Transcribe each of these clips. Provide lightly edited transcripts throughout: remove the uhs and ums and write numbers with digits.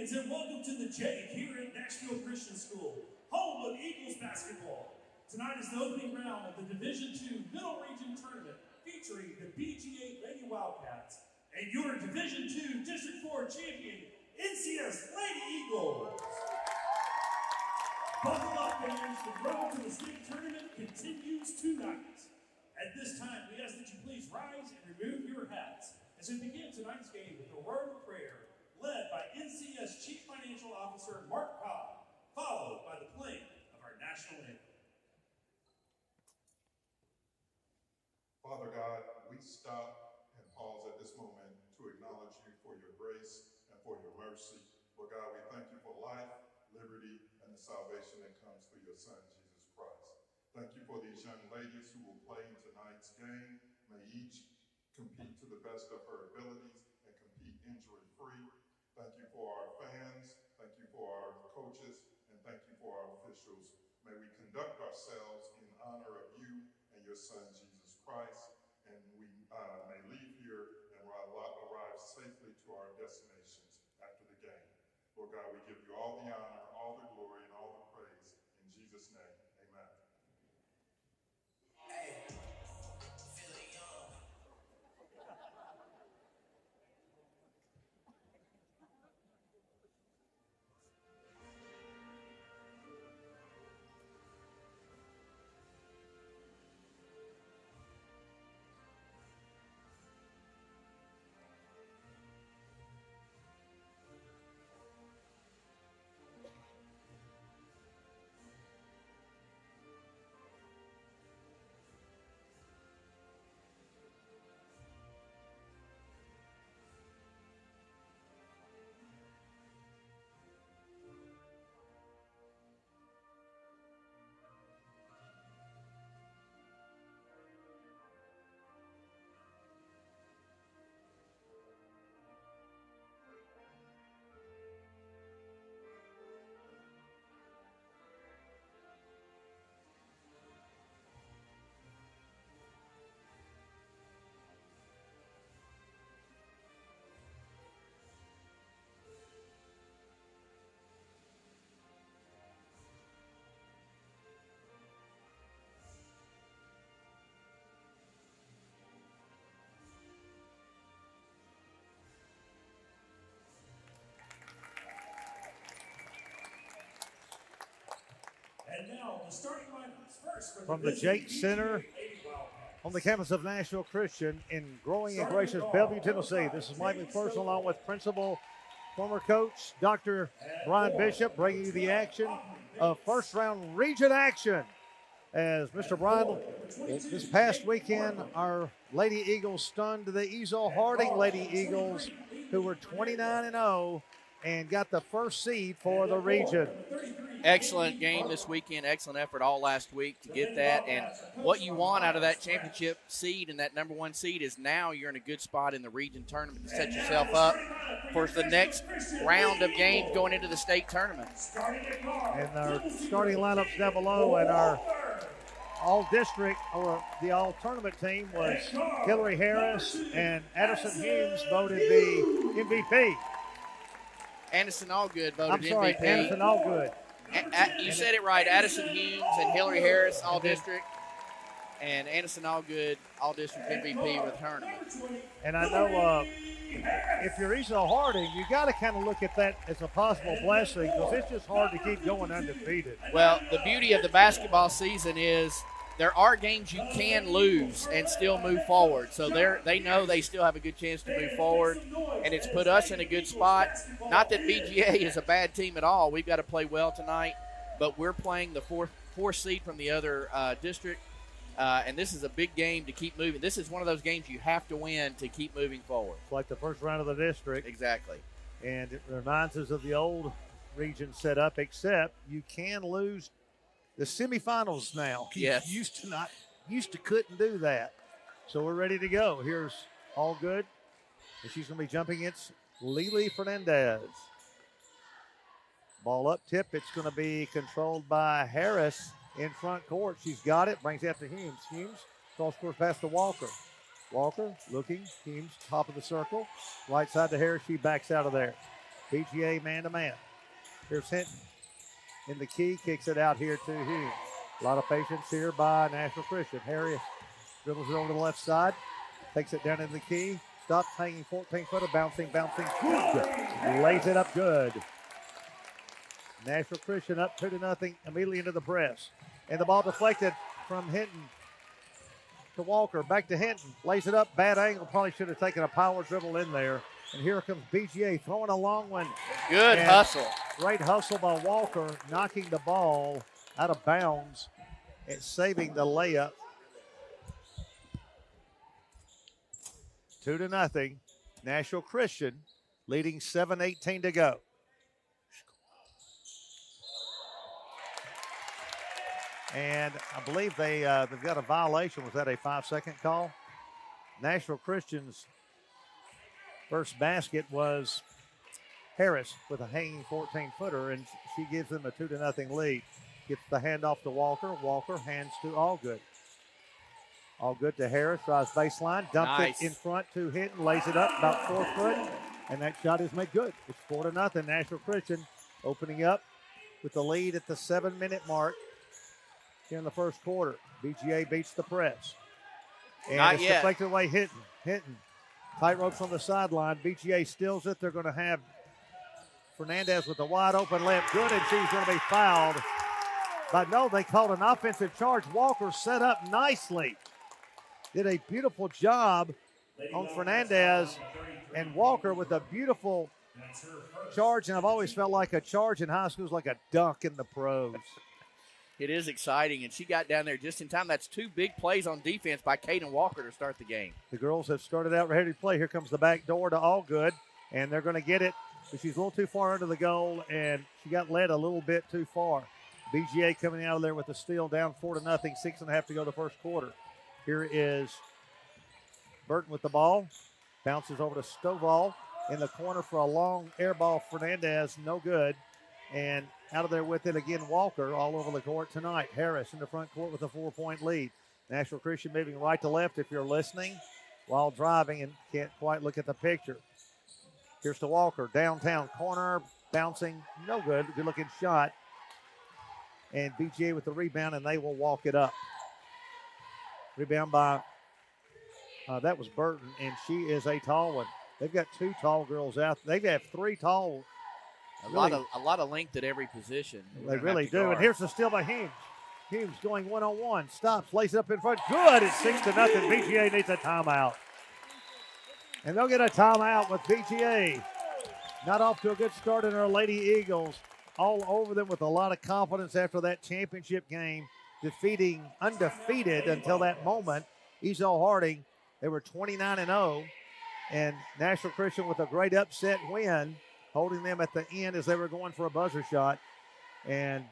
Greetings and welcome to the J here at Nashville Christian School, home of Eagles basketball. Tonight is the opening round of the Division II Middle Region Tournament featuring the BGA Lady Wildcats and your Division II District 4 champion, NCS Lady Eagles. Buckle up, fans. The road to the state tournament continues tonight. At this time, we ask that you please rise and remove your hats as we begin tonight's game with a word of prayer led by NCS Chief Financial Officer Mark Cobb, followed by the playing of our national anthem. Father God, we stop and pause at this moment to acknowledge you for your grace and for your mercy. Lord God, we thank you for life, liberty, and the salvation that comes through your Son, Jesus Christ. Thank you for these young ladies who will play in tonight's game. May each compete to the best of her abilities and compete injury-free. Thank you for our fans. Thank you for our coaches. And thank you for our officials. May we conduct ourselves in honor of you and your Son, Jesus Christ. And we may leave here and arrive safely to our destinations after the game. Lord God, we give you all the honor, all the glory, and all the praise. In Jesus' name, amen. Hey, feeling young. And now, the starting lineups first from the Jake Center on the campus of Nashville Christian in growing and gracious Bellevue, Tennessee. This is Mike McPherson along with Principal, former coach, Dr. Brian Bishop, bringing you the action of first round region action. As Mr. Brian, this past weekend, our Lady Eagles stunned the Ezo Harding Lady Eagles, who were 29-0 and got the first seed for the region. Excellent game this weekend, excellent effort all last week to get that. And what you want out of that championship seed and that number one seed is now you're in a good spot in the region tournament to set yourself up for the next round of games going into the state tournament. And our starting lineups down below, and our all-district or the all-tournament team was Hillary Harris and Addison Humes voted the MVP. Anderson Allgood voted I'm sorry, MVP. Anderson Allgood. You said it right. Addison Humes and Hillary Harris, all district, and Anderson Allgood, all district MVP with tournament. And I know if you're Ezo Harding, you got to kind of look at that as a possible blessing because it's just hard to keep going undefeated. Well, the beauty of the basketball season is there are games you can lose and still move forward. So they know they still have a good chance to move forward, and it's put us in a good spot. Not that BGA is a bad team at all. We've got to play well tonight, but we're playing the fourth seed from the other district, and this is a big game to keep moving. This is one of those games you have to win to keep moving forward. It's like the first round of the district. Exactly. And it reminds us of the old region setup, except you can lose the semifinals now. Yes. Used to couldn't do that. So we're ready to go. Here's Allgood. And she's going to be jumping against Lily Fernandez. Ball up tip. It's going to be controlled by Harris in front court. She's got it. Brings it out to Humes. Humes cross court pass to Walker. Walker looking. Humes top of the circle. Right side to Harris. She backs out of there. BGA man-to-man. Here's Hinton in the key, kicks it out here to Humes. A lot of patience here by Nashville Christian. Harris dribbles it over to the left side, takes it down into the key, stops, hanging 14-footer, bouncing, good. Lays it up good. Nashville Christian up 2-0 immediately into the press. And the ball deflected from Hinton to Walker. Back to Hinton. Lays it up. Bad angle. Probably should have taken a power dribble in there. And here comes BGA throwing a long one. Good hustle. Great hustle by Walker, knocking the ball out of bounds and saving the layup. 2-0. Nashville Christian leading 7:18 to go. And I believe they've got a violation. Was that a 5-second call? Nashville Christian's first basket was Harris with a hanging 14-footer, and she gives them a 2-0 lead. Gets the handoff to Walker. Walker hands to Allgood. Allgood to Harris, drives baseline, dumps it in front to Hinton, lays it up about 4 foot, and that shot is made good. It's 4-0. Nashville Christian opening up with the lead at the 7-minute mark here in the first quarter. BGA beats the press. And Not it's yet. deflected away. Hinton. Tight ropes on the sideline. BGA steals it. They're going to have Fernandez with a wide open layup. Good, and she's going to be fouled. But no, they called an offensive charge. Walker set up nicely. Did a beautiful job on Fernandez, and Walker with a beautiful charge. And I've always felt like a charge in high school is like a dunk in the pros. It is exciting, and she got down there just in time. That's 2 big plays on defense by Kaden Walker to start the game. The girls have started out ready to play. Here comes the back door to Allgood, and they're going to get it. But she's a little too far under the goal, and she got led a little bit too far. BGA coming out of there with a steal, down 4-0, 6.5 to go the first quarter. Here is Burton with the ball. Bounces over to Stovall in the corner for a long air ball. Fernandez, no good. And out of there with it again, Walker all over the court tonight. Harris in the front court with a 4-point lead. Nashville Christian moving right to left if you're listening while driving and can't quite look at the picture. Here's to Walker, downtown corner, bouncing, no good. Good looking shot. And BGA with the rebound, and they will walk it up. Rebound by, that was Burton, and she is a tall one. They've got 2 tall girls out. They have 3 tall. A lot of length at every position. They really do. And here's the steal by Humes. Humes going one-on-one, stops, lays it up in front. Good. It's 6-0. BGA needs a timeout. And they'll get a timeout with BGA. Not off to a good start in our Lady Eagles. All over them with a lot of confidence after that championship game, defeating undefeated until that moment Ezo Harding. They were 29-0. And Nashville Christian with a great upset win, holding them at the end as they were going for a buzzer shot. And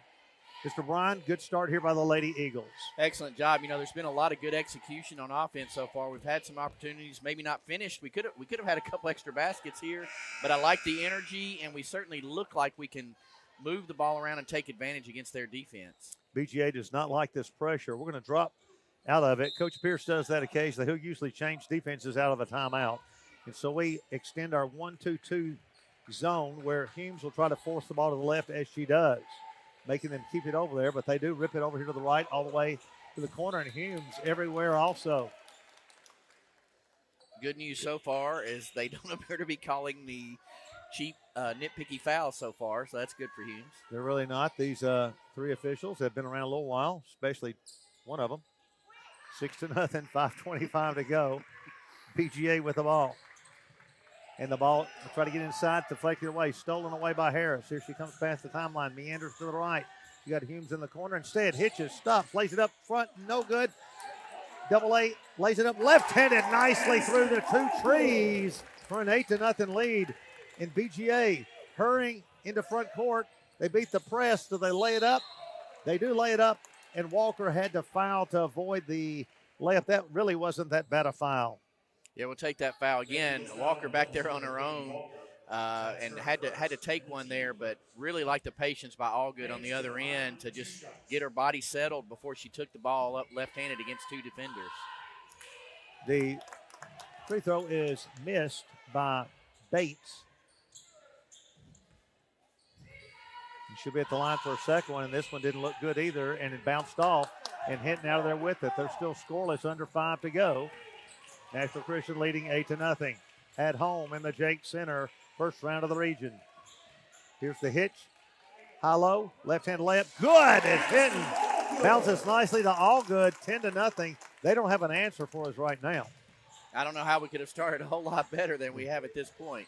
Mr. Bryan, good start here by the Lady Eagles. Excellent job. There's been a lot of good execution on offense so far. We've had some opportunities, maybe not finished. We could have had a couple extra baskets here, but I like the energy, and we certainly look like we can move the ball around and take advantage against their defense. BGA does not like this pressure. We're going to drop out of it. Coach Pierce does that occasionally. He'll usually change defenses out of a timeout. And so we extend our 1-2-2 zone where Humes will try to force the ball to the left as she does, making them keep it over there, but they do rip it over here to the right all the way to the corner, and Humes everywhere also. Good news so far is they don't appear to be calling the cheap nitpicky foul so far, so that's good for Humes. They're really not. These 3 officials have been around a little while, especially one of them. 6-0, 5:25 to go. BGA with the ball. And the ball will try to get inside, deflected away, stolen away by Harris. Here she comes past the timeline, meanders to the right. You got Humes in the corner. Instead, Hitches, stops, lays it up front, no good. Double A, lays it up left-handed nicely through the 2 trees for an 8-0 lead. And BGA hurrying into front court. They beat the press. Do they lay it up? They do lay it up, and Walker had to foul to avoid the layup. That really wasn't that bad a foul. Yeah, we'll take that foul again. Walker back there on her own and had to take one there, but really like the patience by Allgood on the other end to just get her body settled before she took the ball up left-handed against 2 defenders. The free throw is missed by Bates. should be at the line for a second one, and this one didn't look good either, and it bounced off, and Hinton out of there with it. They're still scoreless, under 5 to go. Nashville Christian leading 8-0 at home in the Jake Center, first round of the region. Here's the hitch. High-low, left-hand layup. Good! It's Hinton. Bounces nicely to Allgood, 10-0. They don't have an answer for us right now. I don't know how we could have started a whole lot better than we have at this point.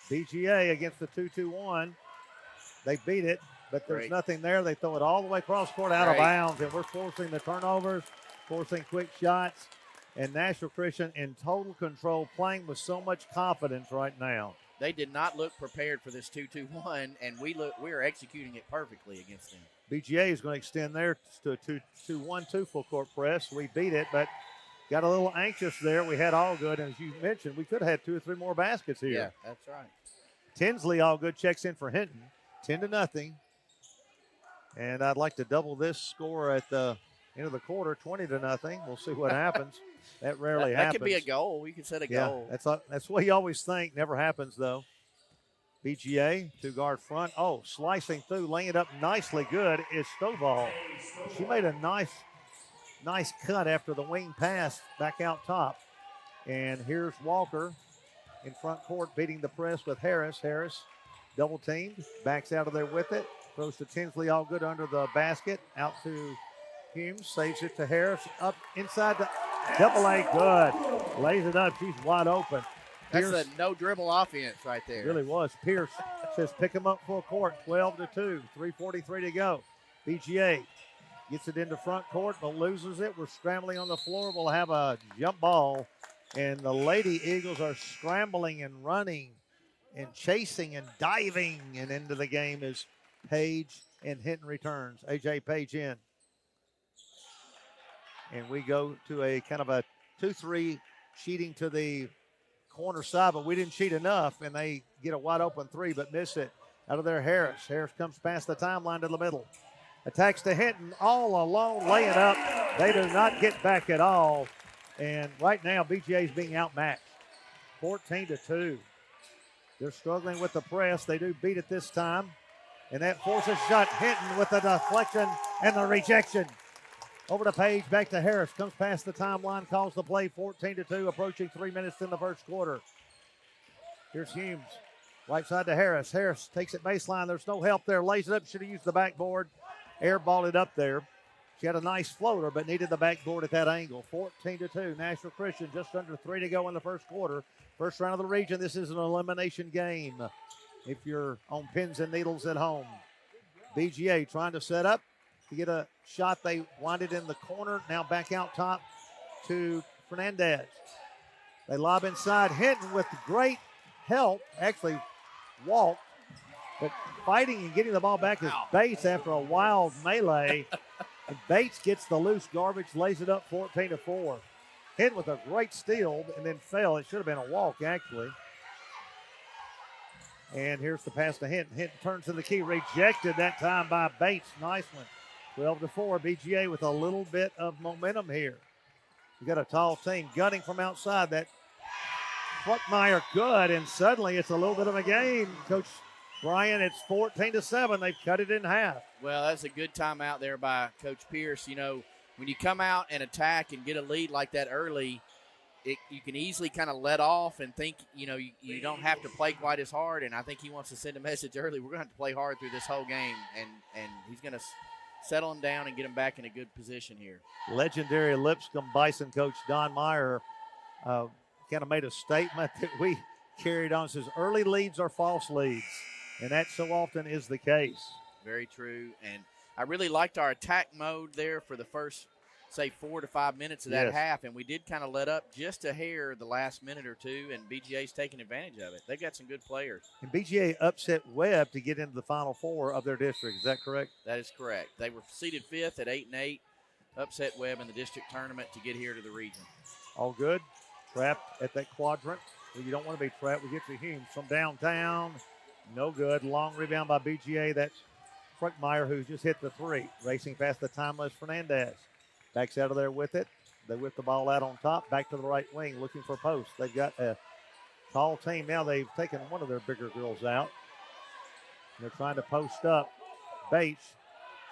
BGA against the 2-2-1. They beat it, but there's nothing there. They throw it all the way across court out of bounds, and we're forcing the turnovers, forcing quick shots. And Nashville Christian in total control, playing with so much confidence right now. They did not look prepared for this 2-2-1, and we are executing it perfectly against them. BGA is going to extend there to a 2-2-1-2 full court press. We beat it, but got a little anxious there. We had Allgood, and as you mentioned, we could have had 2 or 3 more baskets here. Yeah, that's right. Tinsley Allgood checks in for Hinton, 10-0. And I'd like to double this score at the end of the quarter, 20-0. We'll see what happens. That rarely happens. That could be a goal. We could set a goal. That's what you always think. Never happens, though. BGA, 2-guard front. Oh, slicing through, laying it up nicely good is Stovall. She made a nice cut after the wing pass back out top. And here's Walker in front court beating the press with Harris. Harris double teamed, backs out of there with it. Throws to Tinsley, Allgood under the basket. Out to Humes, saves it to Harris. Up inside the double A, good. Lays it up, she's wide open. That's a no dribble offense right there. Really was. Pierce says pick him up full court, 12-2, 3:43 to go. BGA gets it into front court but loses it. We're scrambling on the floor. We'll have a jump ball, and the Lady Eagles are scrambling and running and chasing and diving, and into the game is Page, and Hinton returns. AJ Page in. And we go to a kind of a 2-3 cheating to the corner side, but we didn't cheat enough, and they get a wide open 3 but miss it. Out of there, Harris. Harris comes past the timeline to the middle. Attacks to Hinton, all alone, laying up. They do not get back at all. And right now, BGA is being outmatched. 14-2. They're struggling with the press. They do beat it this time. And that forces shot. Hinton with the deflection and the rejection. Over to Page, back to Harris. Comes past the timeline, calls the play. 14-2, approaching 3 minutes in the first quarter. Here's Humes. Right side to Harris. Harris takes it baseline. There's no help there. Lays it up. Should have used the backboard. Airballed it up there. She had a nice floater, but needed the backboard at that angle. 14-2. Nashville Christian just under 3 to go in the first quarter. First round of the region. This is an elimination game if you're on pins and needles at home. BGA trying to set up to get a shot. They wind it in the corner. Now back out top to Fernandez. They lob inside. Hinton with great help. Actually walked, but fighting and getting the ball back is Bates after a wild melee. And Bates gets the loose garbage, lays it up 14-4. Hinton with a great steal and then fell. It should have been a walk, actually. And here's the pass to Hinton. Hinton turns to the key. Rejected that time by Bates. Nice one. 12-4. BGA with a little bit of momentum here. You got a tall team gunning from outside. That Fruckmeyer good, and suddenly it's a little bit of a game. Coach Brian, it's 14-7. They've cut it in half. Well, that's a good timeout there by Coach Pierce. You know, when you come out and attack and get a lead like that early, you can easily kind of let off and think, you know, you don't have to play quite as hard. And I think he wants to send a message early. We're going to have to play hard through this whole game. And he's going to settle him down and get him back in a good position here. Legendary Lipscomb Bison coach Don Meyer kind of made a statement that we carried on. Says early leads are false leads. And that so often is the case. Very true. And I really liked our attack mode there for the first, say, 4 to 5 minutes of that half. And we did kind of let up just a hair the last minute or two, and BGA's taking advantage of it. They've got some good players. And BGA upset Webb to get into the Final Four of their district. Is that correct? That is correct. They were seeded 5th at 8-8, upset Webb in the district tournament to get here to the region. All good. Trapped at that quadrant. Well, you don't want to be trapped. We get to Humes from downtown. No good. Long rebound by BGA. That's Fruckmeyer, who just hit the 3. Racing past the timeless Fernandez. Backs out of there with it. They whip the ball out on top. Back to the right wing, looking for post. They've got a tall team now. They've taken one of their bigger girls out. They're trying to post up. Bates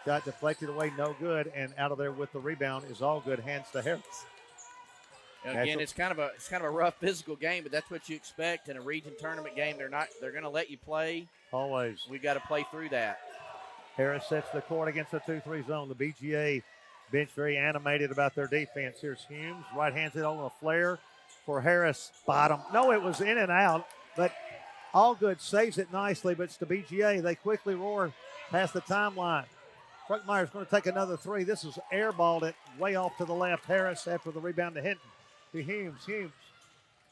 got deflected away, no good, and out of there with the rebound is all good. Hands to Harris. Again, it's kind of a rough physical game, but that's what you expect in a region tournament game. They're going to let you play. Always. We've got to play through that. Harris sets the court against the 2-3 zone. The BGA bench very animated about their defense. Here's Humes, right hands it on a flare for Harris. Bottom. No, it was in and out, but Allgood saves it nicely, but it's the BGA. They quickly roar past the timeline. Fruckmeyer's going to take another three. This is airballed it way off to the left. Harris after the rebound to Hinton. To Humes. Humes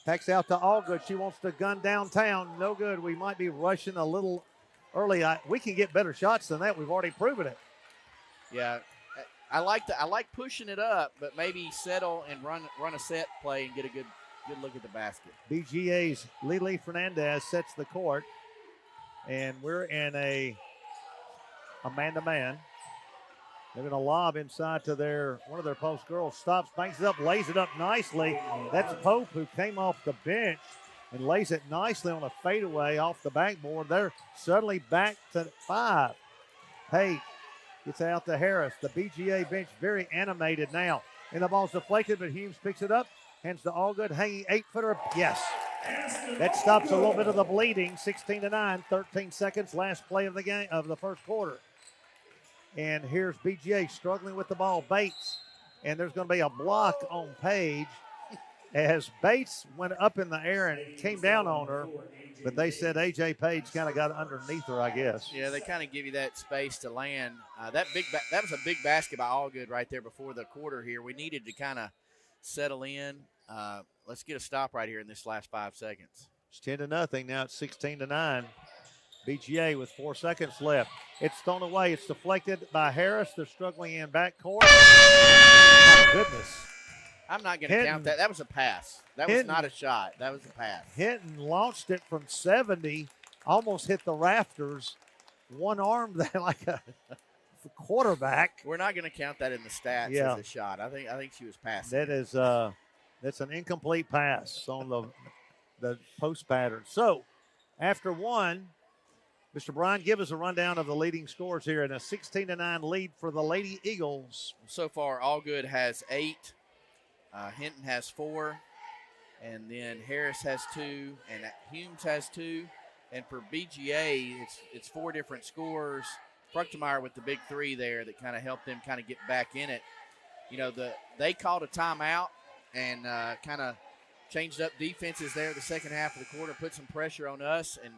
backs out to Allgood. She wants to gun downtown. No good. We might be rushing a little early. We can get better shots than that. We've already proven it. Yeah, I like pushing it up, but maybe settle and run a set play and get a good look at the basket. BGA's Lily Fernandez sets the court, and we're in a man-to-man. They're going to lob inside to one of their post girls. Stops, banks it up, lays it up nicely. That's Pope, who came off the bench and lays it nicely on a fadeaway off the backboard. They're suddenly back to 5. Page gets out to Harris. The BGA bench very animated now. And the ball's deflected, but Humes picks it up. Hands to Allgood, hanging 8-footer. Yes. That stops a little bit of the bleeding. 16-9, 13 seconds. Last play of the game of the first quarter. And here's BGA struggling with the ball. Bates. And there's going to be a block on Page as Bates went up in the air and came down on her. But they said A.J. Page kind of got underneath her, I guess. Yeah, they kind of give you that space to land. That was a big basket by Allgood right there before the quarter here. We needed to kind of settle in. Let's get a stop right here in this last 5 seconds. It's 10-0. Now it's 16-9. BGA with 4 seconds left. It's thrown away. It's deflected by Harris. They're struggling in backcourt. My goodness. I'm not going to count that. That was a pass. That was not a shot. That was a pass. Hinton launched it from 70, almost hit the rafters. One arm there like a quarterback. We're not going to count that in the stats as a shot. I think she was passing. That is that's an incomplete pass on the post pattern. So after one, Mr. Bryan, give us a rundown of the leading scores here in a 16-9 lead for the Lady Eagles. So far, Allgood has 8. Hinton has 4. And then Harris has 2. And Humes has 2. And for BGA, it's 4 different scores. Fruchtenmeyer with the big 3 there that kind of helped them kind of get back in it. You know, they called a timeout and kind of changed up defenses there the second half of the quarter, put some pressure on us, and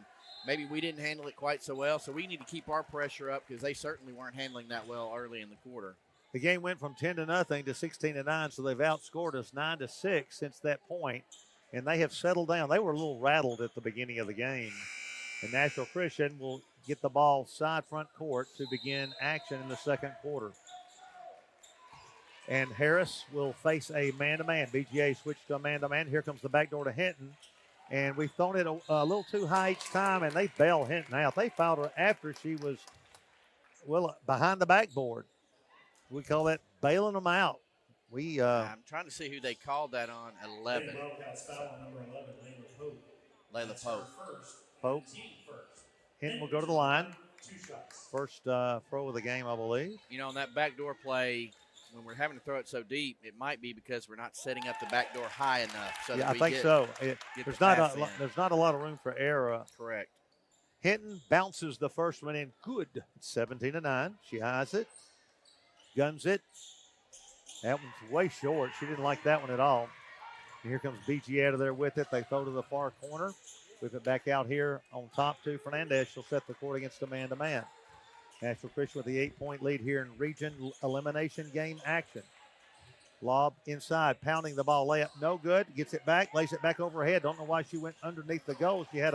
maybe we didn't handle it quite so well. So we need to keep our pressure up because they certainly weren't handling that well early in the quarter. The game went from 10-0 to 16-9, so they've outscored us 9-6 since that point, and they have settled down. They were a little rattled at the beginning of the game. And Nashville Christian will get the ball side front court to begin action in the second quarter. And Harris will face a man-to-man. BGA switched to a man-to-man. Here comes the backdoor to Hinton. And we've thrown it a little too high each time, and they bail Hinton out. They fouled her after she was, behind the backboard. We call that bailing them out. I'm trying to see who they called that on 11. Layla Pope. Pope. Hinton will go to the line. First throw of the game, I believe. You know, on that backdoor play, when we're having to throw it so deep, it might be because we're not setting up the backdoor high enough. So I think so. There's not a lot of room for error. Correct. Hinton bounces the first one in. Good. 17-9. She has it. Guns it. That one's way short. She didn't like that one at all. And here comes BG out of there with it. They throw to the far corner. Whip it back out here on top to Fernandez. She'll set the court against a man-to-man. Nashville Christian with the 8-point lead here in region elimination game action. Lob inside, pounding the ball, layup, no good. Gets it back, lays it back overhead. Don't know why she went underneath the goal. She had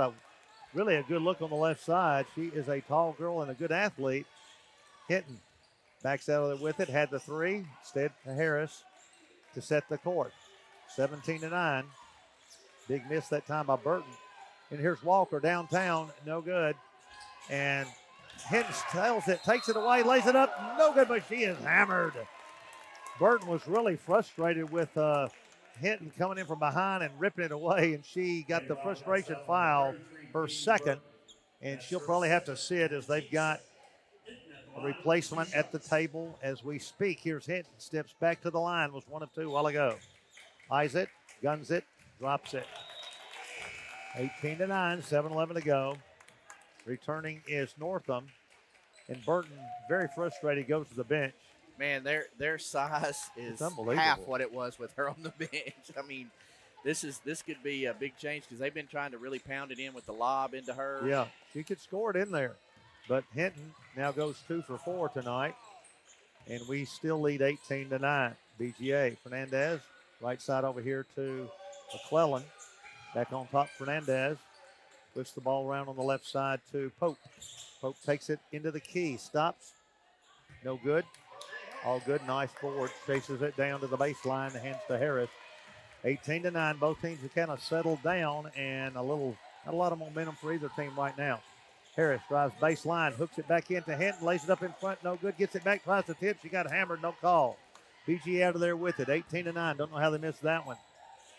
really a good look on the left side. She is a tall girl and a good athlete. Hinton backs out of there with it, had the 3. Instead to Harris to set the court. 17-9. Big miss that time by Burton. And here's Walker downtown, no good. And Hinton tells it, takes it away, lays it up, no good, but she is hammered. Burton was really frustrated with Hinton coming in from behind and ripping it away, and she got the frustration foul, her second, and she'll probably have to sit as they've got a replacement at the table as we speak. Here's Hinton, steps back to the line, was 1 of 2 a while ago. Eyes it, guns it, drops it. 18-9, 7:11 to go. Returning is Northam, and Burton, very frustrated, goes to the bench. Man, their size is unbelievable. half what it was with her on the bench. I mean, this could be a big change because they've been trying to really pound it in with the lob into her. Yeah, she could score it in there. But Hinton now goes 2 for 4 tonight, and we still lead 18-9. BGA, Fernandez, right side over here to McClellan. Back on top, Fernandez. Puts the ball around on the left side to Pope. Pope takes it into the key, stops. No good. All good, nice forward. Chases it down to the baseline, hands to Harris. 18-9, both teams have kind of settled down, and not a lot of momentum for either team right now. Harris drives baseline, hooks it back into Hinton, lays it up in front, no good, gets it back, tries to tip, she got hammered, no call. BGA out of there with it, 18-9, don't know how they missed that one.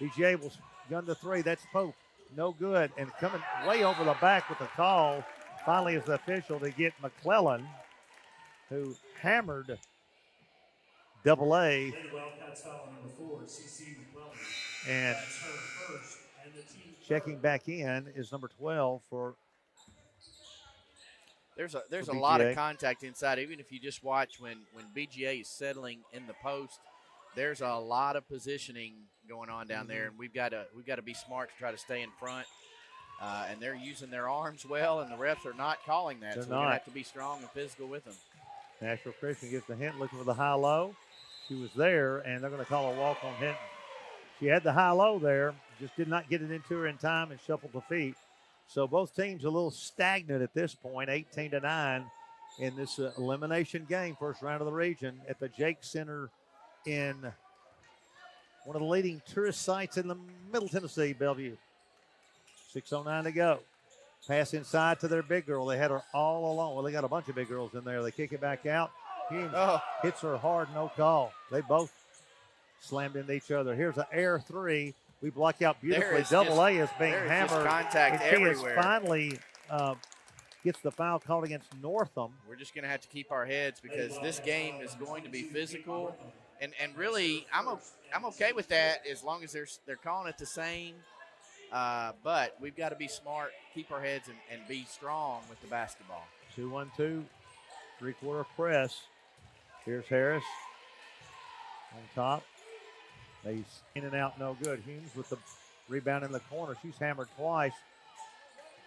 BGA will gun the 3, that's Pope, no good, and coming way over the back with the call, finally is the official to get McClellan, who hammered Double A. And checking back in is number 12 for There's a lot of contact inside. Even if you just watch when BGA is settling in the post, there's a lot of positioning going on down there, and we've got to be smart to try to stay in front. And they're using their arms well, and the refs are not calling that. So we're going to have to be strong and physical with them. Nashville Christian gets the hint, looking for the high-low. She was there, and they're going to call a walk on Hinton. She had the high-low there, just did not get it into her in time and shuffled the feet. So both teams a little stagnant at this point, 18-9 in this elimination game, first round of the region at the Jake Center in one of the leading tourist sites in the Middle Tennessee, Bellevue. 6:09 to go. Pass inside to their big girl. They had her all alone. Well, they got a bunch of big girls in there. They kick it back out. Humes hits her hard, no call. They both slammed into each other. Here's an air 3. We block out beautifully. Double A is being hammered. Contact and she everywhere. Is finally gets the foul called against Northam. We're just going to have to keep our heads because this game is going to be physical. And really, I'm okay with that as long as they're calling it the same. But we've got to be smart, keep our heads, and be strong with the basketball. 2-1-2, three-quarter press. Here's Harris on top. He's in and out, no good. Humes with the rebound in the corner. She's hammered twice.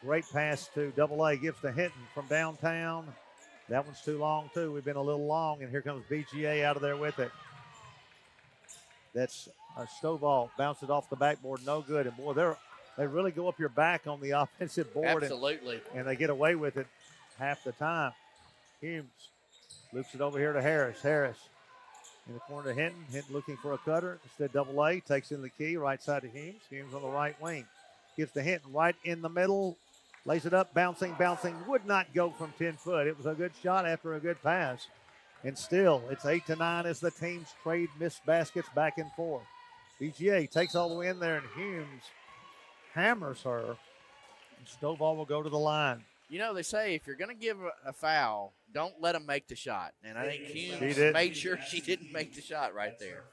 Great pass to Double A. Gives to Hinton from downtown. That one's too long, too. We've been a little long, and here comes BGA out of there with it. That's a Stovall. Bounced it off the backboard, no good. And, boy, they really go up your back on the offensive board. Absolutely. And they get away with it half the time. Humes loops it over here to Harris. Harris in the corner to Hinton. Hinton looking for a cutter. Instead, Double A takes in the key, right side to Humes. Humes on the right wing. Gives to Hinton right in the middle. Lays it up, bouncing. Would not go from 10 foot. It was a good shot after a good pass. And still, it's 8-9 as the teams trade missed baskets back and forth. BGA takes all the way in there, and Humes hammers her. And Stovall will go to the line. You know, they say if you're going to give a foul, don't let them make the shot. And I think Humes made sure she didn't make the shot right there.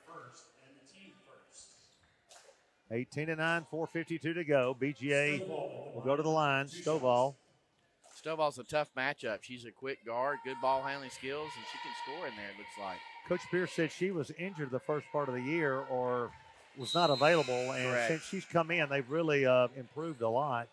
18-9, 4:52 to go. BGA will go to the line. Stovall's a tough matchup. She's a quick guard, good ball handling skills, and she can score in there, it looks like. Coach Pierce said she was injured the first part of the year or was not available. And Correct. Since she's come in, they've really improved a lot.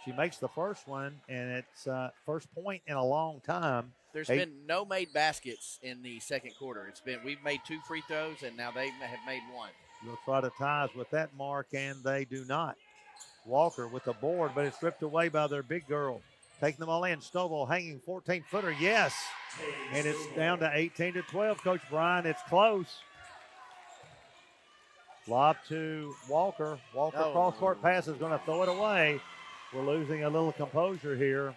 She makes the first one, and it's first point in a long time. There's been no made baskets in the second quarter. We've made 2 free throws, and now they have made 1. They'll try to ties with that mark, and they do not. Walker with the board, but it's ripped away by their big girl. Taking them all in. Stovall hanging 14-footer. Yes. And it's down to 18-12, Coach Bryan. It's close. Lob to Walker. Cross-court pass is going to throw it away. We're losing a little composure here.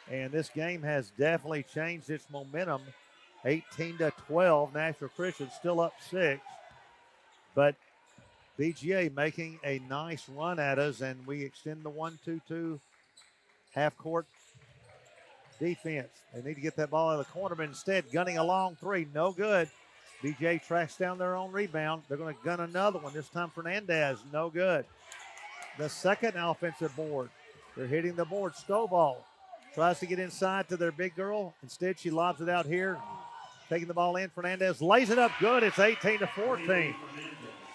And this game has definitely changed its momentum. 18-12. Nashville Christian still up 6. But BGA making a nice run at us, and we extend the 1-2-2 half-court defense. They need to get that ball out of the corner, but instead gunning a long three. No good. BGA tracks down their own rebound. They're going to gun another one. This time Fernandez, no good. The second offensive board. They're hitting the board. Stovall tries to get inside to their big girl. Instead, she lobs it out here. Taking the ball in. Fernandez lays it up good. It's 18-14.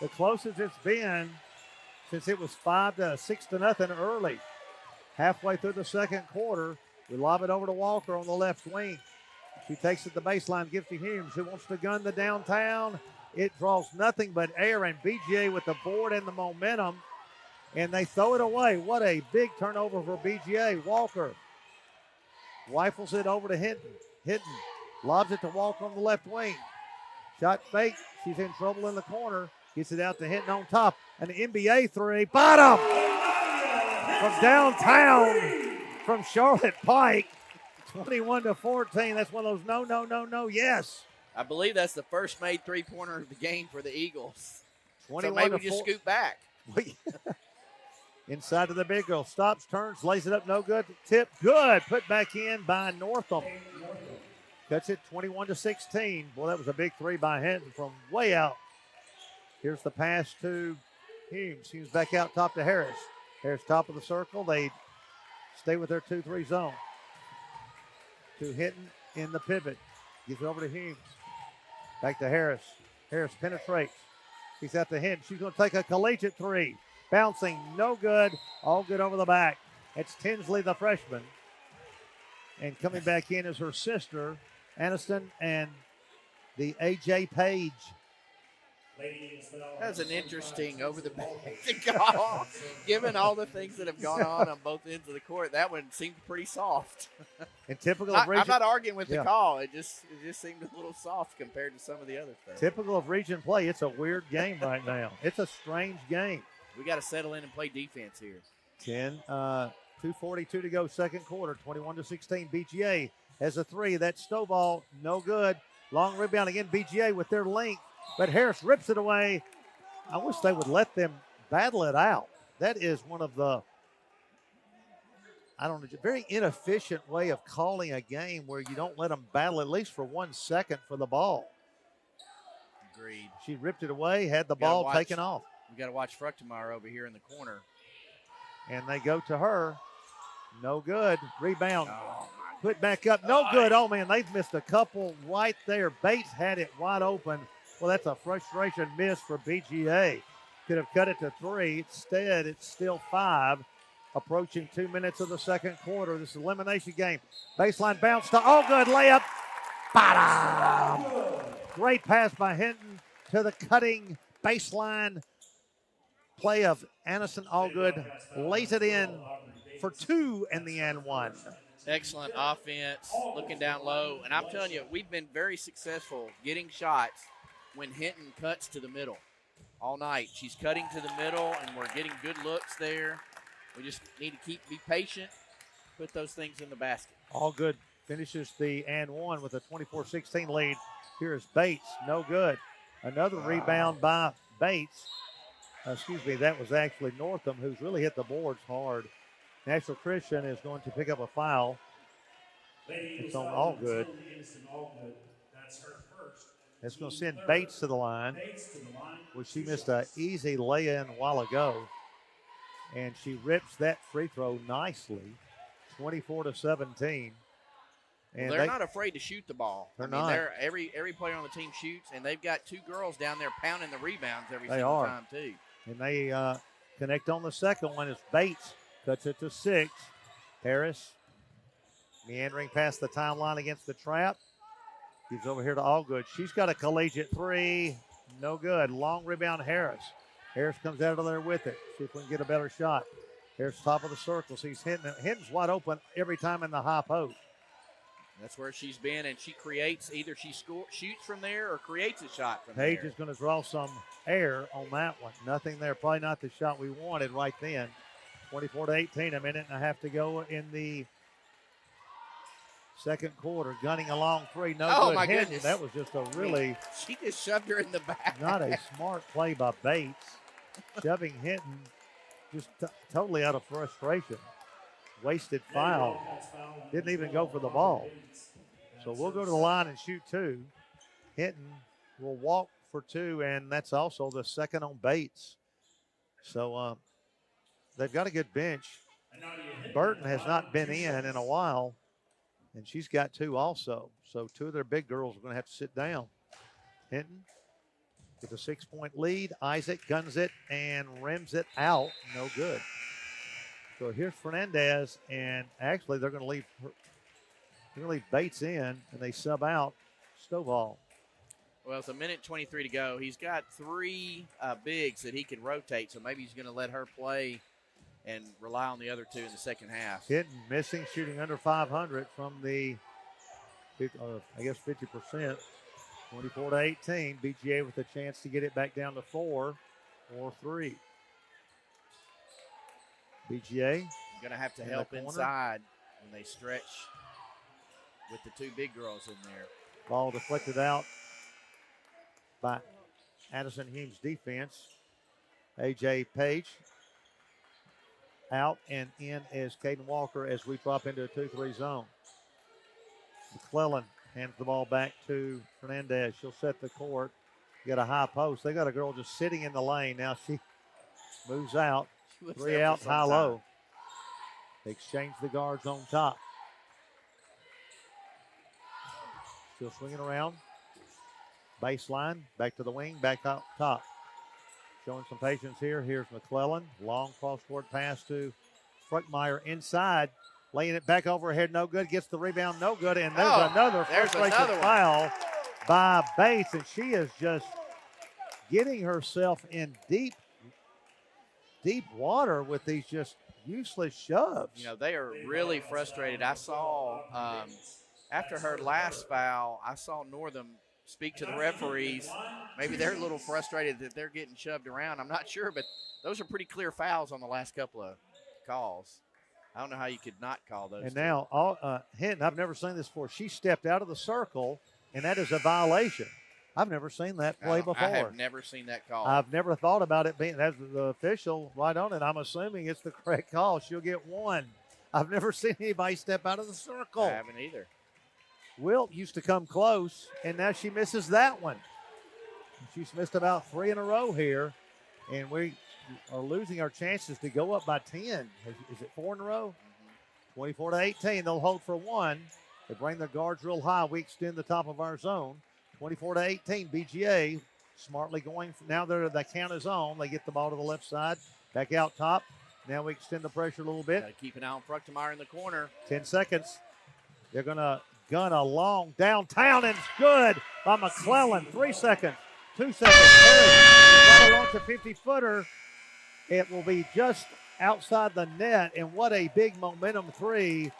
The closest it's been since it was 6-0 early. Halfway through the second quarter, we lob it over to Walker on the left wing. She takes it to the baseline, gives to Humes, who wants to gun the downtown. It draws nothing but air, and BGA with the board and the momentum, and they throw it away. What a big turnover for BGA. Walker rifles it over to Hinton. Hinton lobs it to Walker on the left wing. Shot fake. She's in trouble in the corner. Gets it out to Hinton on top. An NBA three. Bottom from downtown from Charlotte Pike. 21-14. That's one of those no, yes. I believe that's the first made three-pointer of the game for the Eagles. 21 so maybe we just scoot back. Inside to the big girl. Stops, turns, lays it up, no good. Tip, good. Put back in by Northam. Cuts it 21-16. Boy, that was a big three by Hinton from way out. Here's the pass to Humes. Humes back out top to Harris. Harris top of the circle. They stay with their 2-3 zone. To Hinton in the pivot. Gives it over to Humes. Back to Harris. Harris penetrates. He's at the Hinton. She's going to take a collegiate three. Bouncing, no good. All good over the back. It's Tinsley, the freshman. And coming back in is her sister, Aniston, and the A.J. Page. That's an interesting over-the-back call. Given all the things that have gone on both ends of the court, that one seemed pretty soft. And typical of Region, I'm not arguing with the call. It just seemed a little soft compared to some of the other stuff. Typical of region play. It's a weird game right now. It's a strange game. We got to settle in and play defense here. 2:42 to go, second quarter, 21-16. BGA has a three. That's Stovall, no good. Long rebound again. BGA with their length. But Harris rips it away. I wish they would let them battle it out. That is one of the, very inefficient way of calling a game where you don't let them battle at least for 1 second for the ball. Agreed. She ripped it away, had the ball taken off. We got to watch Fruchtemeier over here in the corner. And they go to her. No good. Rebound. Put back up. No good. Oh, man, they've missed a couple right there. Bates had it wide open. Well, that's a frustration miss for BGA. Could have cut it to three. Instead, it's still 5. Approaching 2 minutes of the second quarter. This is elimination game. Baseline bounce to Allgood. Layup. Bottom. Great pass by Hinton to the cutting baseline play of Aniston Allgood. Lays it in for 2 and the and 1. Excellent offense, looking down low. And I'm telling you, we've been very successful getting shots when Hinton cuts to the middle all night. She's cutting to the middle, and we're getting good looks there. We just need to be patient, put those things in the basket. Allgood finishes the and 1 with a 24-16 lead. Here is Bates, no good. Another rebound by Bates. That was actually Northam, who's really hit the boards hard. Nashville Christian is going to pick up a foul. It's on Allgood. That's going to send Bates to the line, which she missed an easy lay-in a while ago. And she rips that free throw nicely, 24-17. And they're not afraid to shoot the ball. They're not. Every player on the team shoots, and they've got 2 girls down there pounding the rebounds every single time, too. And they connect on the second one as Bates cuts it to 6. Harris meandering past the timeline against the trap. Gives over here to Allgood. She's got a collegiate three. No good. Long rebound, Harris. Harris comes out of there with it. See if we can get a better shot. Harris top of the circle. Sees Hinton. Hinton's wide open every time in the high post. That's where she's been, and she creates, either she shoots from there or creates a shot from there. Page is going to draw some air on that one. Nothing there. Probably not the shot we wanted right then. 24-18, a minute and a half to go in the second quarter. Gunning a long three. No good. My Hinton. goodness. That was just a really she just shoved her in the back. not a smart play by Bates. Shoving Hinton just totally out of frustration. wasted foul. Didn't even go for the ball. So we'll go to the line and shoot 2. Hinton will walk for 2, and that's also the second on Bates. So they've got a good bench. Burton has not been in a while, and she's got 2 also. So 2 of their big girls are going to have to sit down. Hinton with a 6-point lead. Isaac guns it and rims it out. No good. So here's Fernandez, and actually they're going to leave Bates in, and they sub out Stovall. Well, it's a minute 23 to go. He's got 3 bigs that he can rotate, so maybe he's going to let her play and rely on the other 2 in the second half. Hinton missing, shooting under 500 from the, 50%. 24-18. BGA with a chance to get it back down to 4 or 3. BGA Going to have to help inside when they stretch with the 2 big girls in there. Ball deflected out by Addison Hume's defense. A.J. Page out and in is Caden Walker as we drop into a 2-3 zone. McClellan hands the ball back to Fernandez. She'll set the court. Got a high post. They got a girl just sitting in the lane. Now she moves out. 3 out, high-low. They exchange the guards on top. Still swinging around. Baseline, back to the wing, back up top. Showing some patience here. Here's McClellan. Long cross-court pass to Fruckmeyer inside. Laying it back overhead, no good. Gets the rebound, no good. And there's another frustration foul by Bates. And she is just getting herself in deep water with these just useless shoves. You know, they are really frustrated. I saw, after her last foul, I saw Northam speak to the referees. Maybe they're a little frustrated that they're getting shoved around. I'm not sure, but those are pretty clear fouls on the last couple of calls. I don't know how you could not call those. And now, Hinton, I've never seen this before. She stepped out of the circle, and that is a violation. I've never seen that play before. I have never seen that call. I've never thought about it being, that's the official right on it. I'm assuming it's the correct call. She'll get 1. I've never seen anybody step out of the circle. I haven't either. Wilt used to come close, and now she misses that one. She's missed about 3 in a row here, and we are losing our chances to go up by 10. Is it 4 in a row? 24-18. They'll hold for 1. They bring their guards real high. We extend the top of our zone. 24-18. BGA smartly going. Now the count is on. They get the ball to the left side. Back out top. Now we extend the pressure a little bit. Got to keep an eye on Fruckmeyer in the corner. 10 seconds. They're going to gun a long downtown, and it's good by McClellan. 3 seconds. 2 seconds. Try to launch a 50-footer. It will be just outside the net, and what a big momentum 3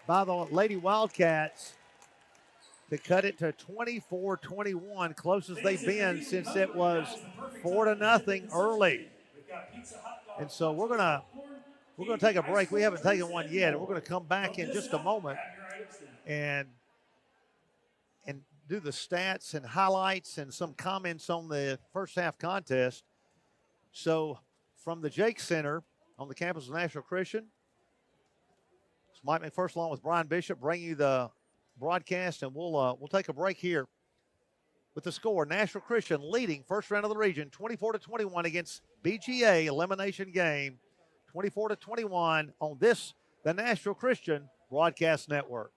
by the Lady Wildcats to cut it to 24-21, closest they've been since it was 4-0 early. And so we're gonna take a break. We haven't taken one yet, and we're gonna come back in just a moment and do the stats and highlights and some comments on the first half contest. So from the Jake Center on the campus of Nashville Christian, it's Mike McPherson along with Brian Bishop bringing you the broadcast, and we'll take a break here with the score. Nashville Christian leading first round of the region 24-21 against BGA elimination game, 24-21 on the Nashville Christian Broadcast Network.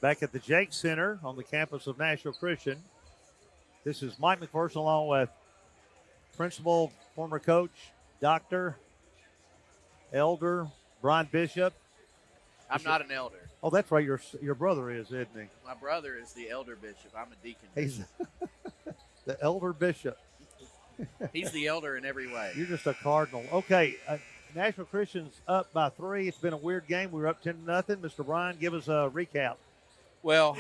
back at the Jake Center on the campus of Nashville Christian. This is Mike McPherson along with principal, former coach, Dr. Elder Brian Bishop. I'm not an elder. Oh, that's right. Your brother is, isn't he? My brother is the elder bishop. I'm a deacon. He's the elder bishop. He's the elder in every way. You're just a cardinal. Okay, Nashville Christian's up by 3. It's been a weird game. We were up 10-0. Mr. Bryan, give us a recap. Well,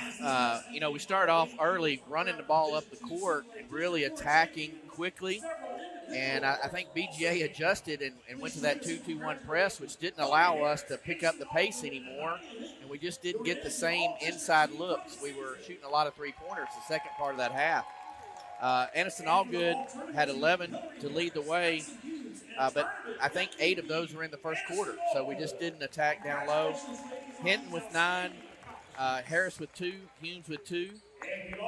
we started off early, running the ball up the court and really attacking quickly. And I think BGA adjusted and went to that 2-2-1 press, which didn't allow us to pick up the pace anymore. And we just didn't get the same inside looks. We were shooting a lot of three-pointers the second part of that half. Anderson Allgood had 11 to lead the way, but I think 8 of those were in the first quarter. So we just didn't attack down low. Hinton with 9, Harris with 2, Humes with 2.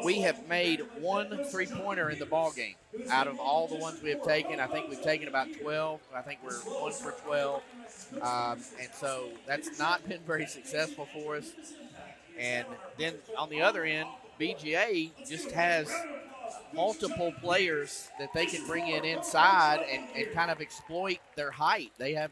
We have made 1 three-pointer in the ball game. Out of all the ones we have taken, I think we've taken about 12. I think we're 1 for 12. And so that's not been very successful for us. And then on the other end, BGA just has multiple players that they can bring in inside and kind of exploit their height. They're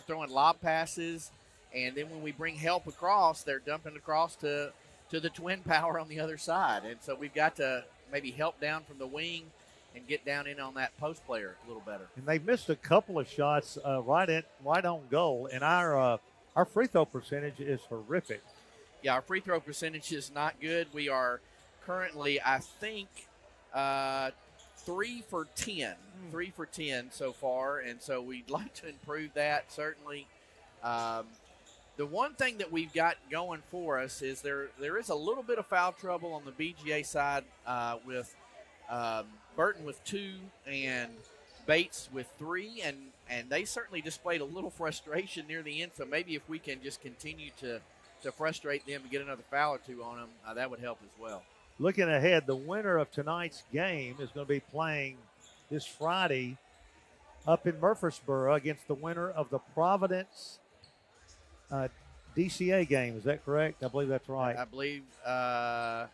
throwing lob passes, and then when we bring help across, they're dumping across to the twin power on the other side. And so we've got to maybe help down from the wing and get down in on that post player a little better. And they've missed a couple of shots right on goal, and our free throw percentage is horrific. Yeah, our free throw percentage is not good. We are currently, I think, 3 for 10. 3 for 10 so far, and so we'd like to improve that, certainly. The one thing that we've got going for us is there is a little bit of foul trouble on the BGA side with Burton with 2 and Bates with 3, and they certainly displayed a little frustration near the end, so maybe if we can just continue to frustrate them and get another foul or 2 on them, that would help as well. Looking ahead, the winner of tonight's game is going to be playing this Friday up in Murfreesboro against the winner of the Providence DCA game. Is that correct? I believe that's right. I believe that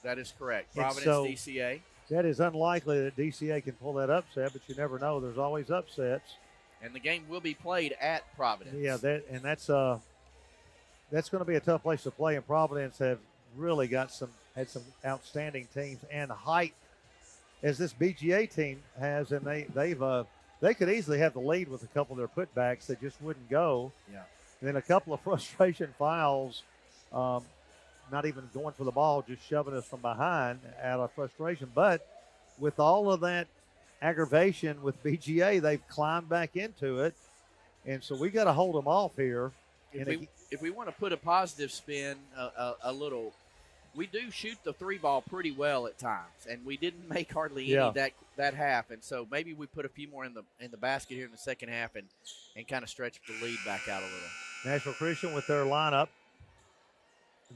is correct. Providence DCA. That is unlikely that DCA can pull that upset, but you never know. There's always upsets. And the game will be played at Providence. Yeah, that's going to be a tough place to play, and Providence have really had some outstanding teams and height as this BGA team has, and they could easily have the lead with a couple of their putbacks that just wouldn't go. Yeah. And then a couple of frustration fouls, not even going for the ball, just shoving us from behind out of frustration. But with all of that aggravation with BGA, they've climbed back into it, and so we got to hold them off here. If we want to put a positive spin a little, we do shoot the 3 ball pretty well at times, and we didn't make hardly any that half. And so maybe we put a few more in the basket here in the second half and kind of stretch the lead back out a little. Nashville Christian with their lineup,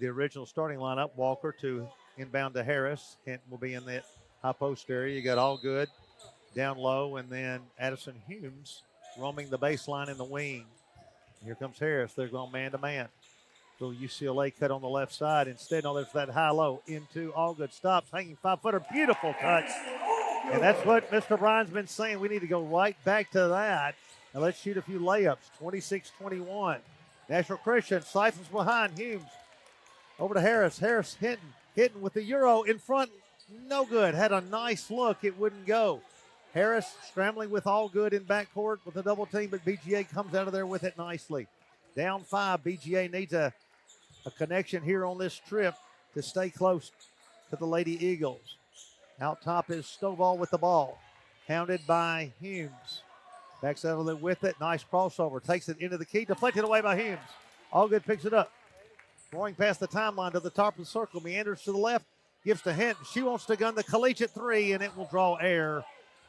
the original starting lineup, Walker to inbound to Harris. Hinton will be in that high post area. You got Allgood down low, and then Addison Humes roaming the baseline in the wing. Here comes Harris. They're going man-to-man. So UCLA cut on the left side. Instead, there's that high-low into Allgood. Stops, hanging 5-footer. Beautiful touch. And that's what Mr. Bryan's been saying. We need to go right back to that. And let's shoot a few layups. 26-21. Nashville Christian siphons behind Humes. Over to Harris. Harris hitting with the Euro in front. No good. Had a nice look. It wouldn't go. Harris scrambling with Allgood in backcourt with a double team, but BGA comes out of there with it nicely. Down 5. BGA needs a connection here on this trip to stay close to the Lady Eagles. Out top is Stovall with the ball. Hounded by Humes. Backs out of there with it. Nice crossover. Takes it into the key. Deflected away by Humes. Allgood picks it up. Going past the timeline to the top of the circle. Meanders to the left. Gives to Hinton. She wants to gun the collegiate 3, and it will draw air.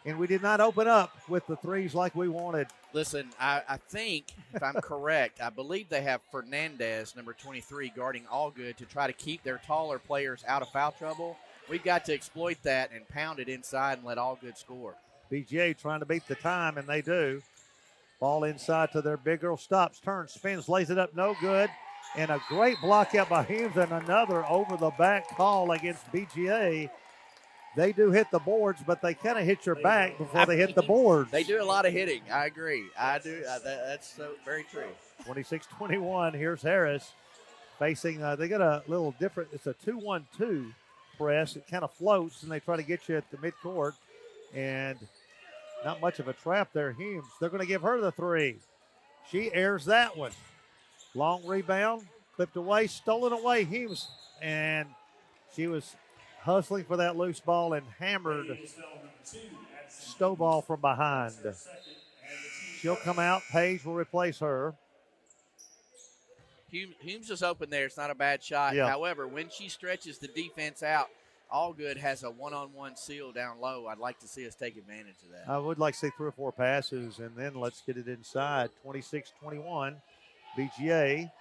And we did not open up with the 3s like we wanted. Listen, I think, if I'm correct, I believe they have Fernandez, number 23, guarding Allgood to try to keep their taller players out of foul trouble. We've got to exploit that and pound it inside and let Allgood score. BGA trying to beat the time, and they do. Ball inside to their big girl. Stops, turns, spins, lays it up. No good. And a great block out by Humes and another over-the-back call against BGA. They do hit the boards, but they kind of hit your back before they hit the boards. They do a lot of hitting. I agree. I do. That's so very true. 26-21. Here's Harris facing. They got a little different. It's a 2-1-2 press. It kind of floats, and they try to get you at the midcourt. And not much of a trap there. Humes. They're going to give her the three. She airs that one. Long rebound, clipped away, stolen away. Humes, and she was hustling for that loose ball and hammered Stovall from behind. She'll come out. Page will replace her. Humes is open there. It's not a bad shot. Yeah. However, when she stretches the defense out, Allgood has a one-on-one seal down low. I'd like to see us take advantage of that. I would like to see 3 or 4 passes, and then let's get it inside. 26-21. BGA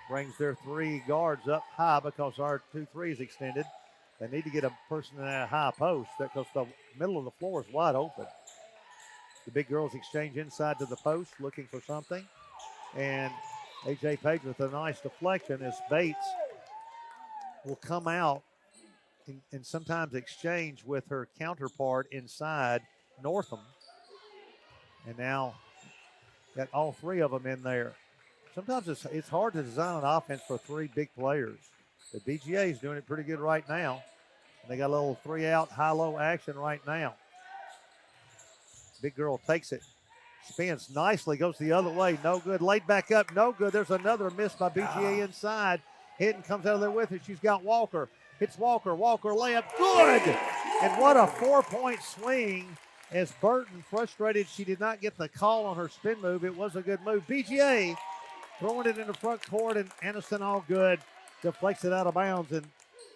brings their 3 guards up high because our 2-3 is extended. They need to get a person in that high post because the middle of the floor is wide open. The big girls exchange inside to the post looking for something. And A.J. Page with a nice deflection as Bates will come out and sometimes exchange with her counterpart inside, Northam. And now got all 3 of them in there. Sometimes it's hard to design an offense for 3 big players. The BGA is doing it pretty good right now. And they got a little 3-out high-low action right now. Big girl takes it. Spins nicely, goes the other way. No good. Laid back up. No good. There's another miss by BGA inside. Hinton comes out of there with it. She's got Walker. Hits Walker. Walker layup. Good. And what a 4-point swing as Burton, frustrated she did not get the call on her spin move. It was a good move. BGA throwing it in the front court, and Aniston Allgood deflects it out of bounds. And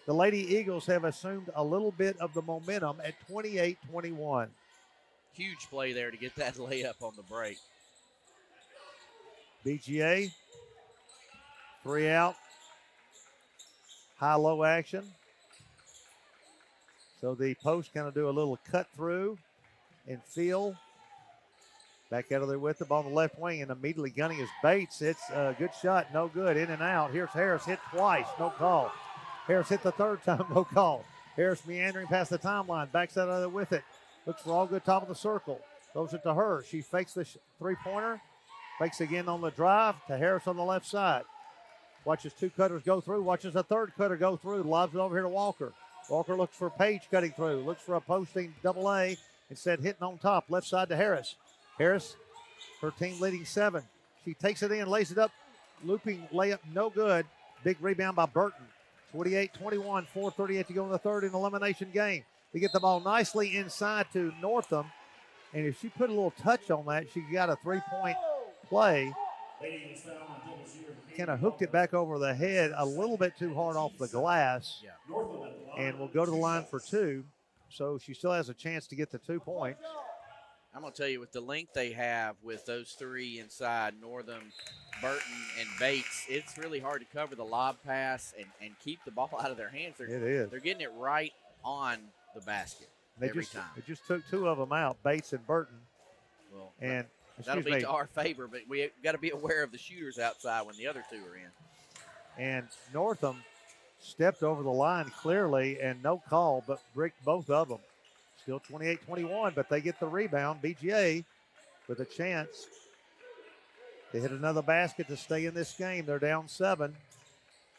the Lady Eagles have assumed a little bit of the momentum at 28-21. Huge play there to get that layup on the break. BGA, 3-out, high-low action. So the post kind of do a little cut through and feel. Back out of there with the ball on the left wing and immediately gunning is Bates. It's a good shot, no good, in and out. Here's Harris, hit twice, no call. Harris hit the third time, no call. Harris meandering past the timeline, backs out of there with it. Looks for Allgood, top of the circle. Throws it to her. She fakes the three-pointer. Fakes again on the drive to Harris on the left side. Watches 2 cutters go through. Watches a 3rd cutter go through. Lobs it over here to Walker. Walker looks for Page cutting through. Looks for a posting double-A. Instead hitting on top. Left side to Harris. Harris, her team leading 7. She takes it in, lays it up. Looping layup, no good. Big rebound by Burton. 28-21, 4:38 to go in the third in elimination game. They get the ball nicely inside to Northam. And if she put a little touch on that, she got a 3-point play. Kind of hooked it back over the head a little bit too hard off the glass. And will go to the line for 2. So she still has a chance to get the 2 points. I'm going to tell you, with the length they have with those 3 inside, Northam, Burton, and Bates, it's really hard to cover the lob pass and keep the ball out of their hands. It is. They're getting it right on the basket every time. It just took 2 of them out, Bates and Burton. Well, and that'll be to our favor, but we got to be aware of the shooters outside when the other 2 are in. And Northam stepped over the line clearly, and no call, but bricked both of them. Still 28-21, but they get the rebound. BGA with a chance to hit another basket to stay in this game. They're down 7.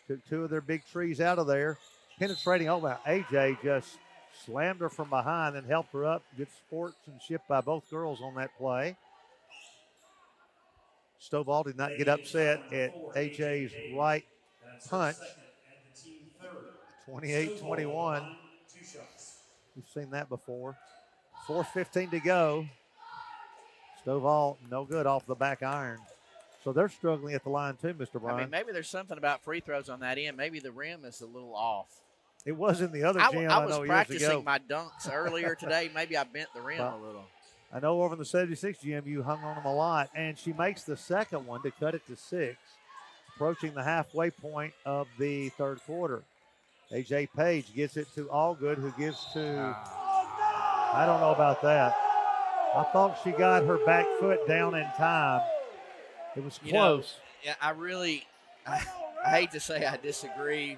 Took 2 of their big trees out of there. Penetrating over. AJ just slammed her from behind and helped her up. Good sportsmanship by both girls on that play. Stovall did not get upset at AJ's right punch. 28-21. We've seen that before. 4:15 to go. Stovall, no good off the back iron. So they're struggling at the line too, Mr. Bryan. I mean, maybe there's something about free throws on that end. Maybe the rim is a little off. It was in the other gym. I was know, practicing my dunks earlier today. Maybe I bent the rim a little. I know over in the 76 gym you hung on them a lot. And she makes the second one to cut it to 6, approaching the halfway point of the third quarter. A.J. Page gets it to Allgood, who gives to, I don't know about that. I thought she got her back foot down in time. It was close. Yeah, I hate to say I disagree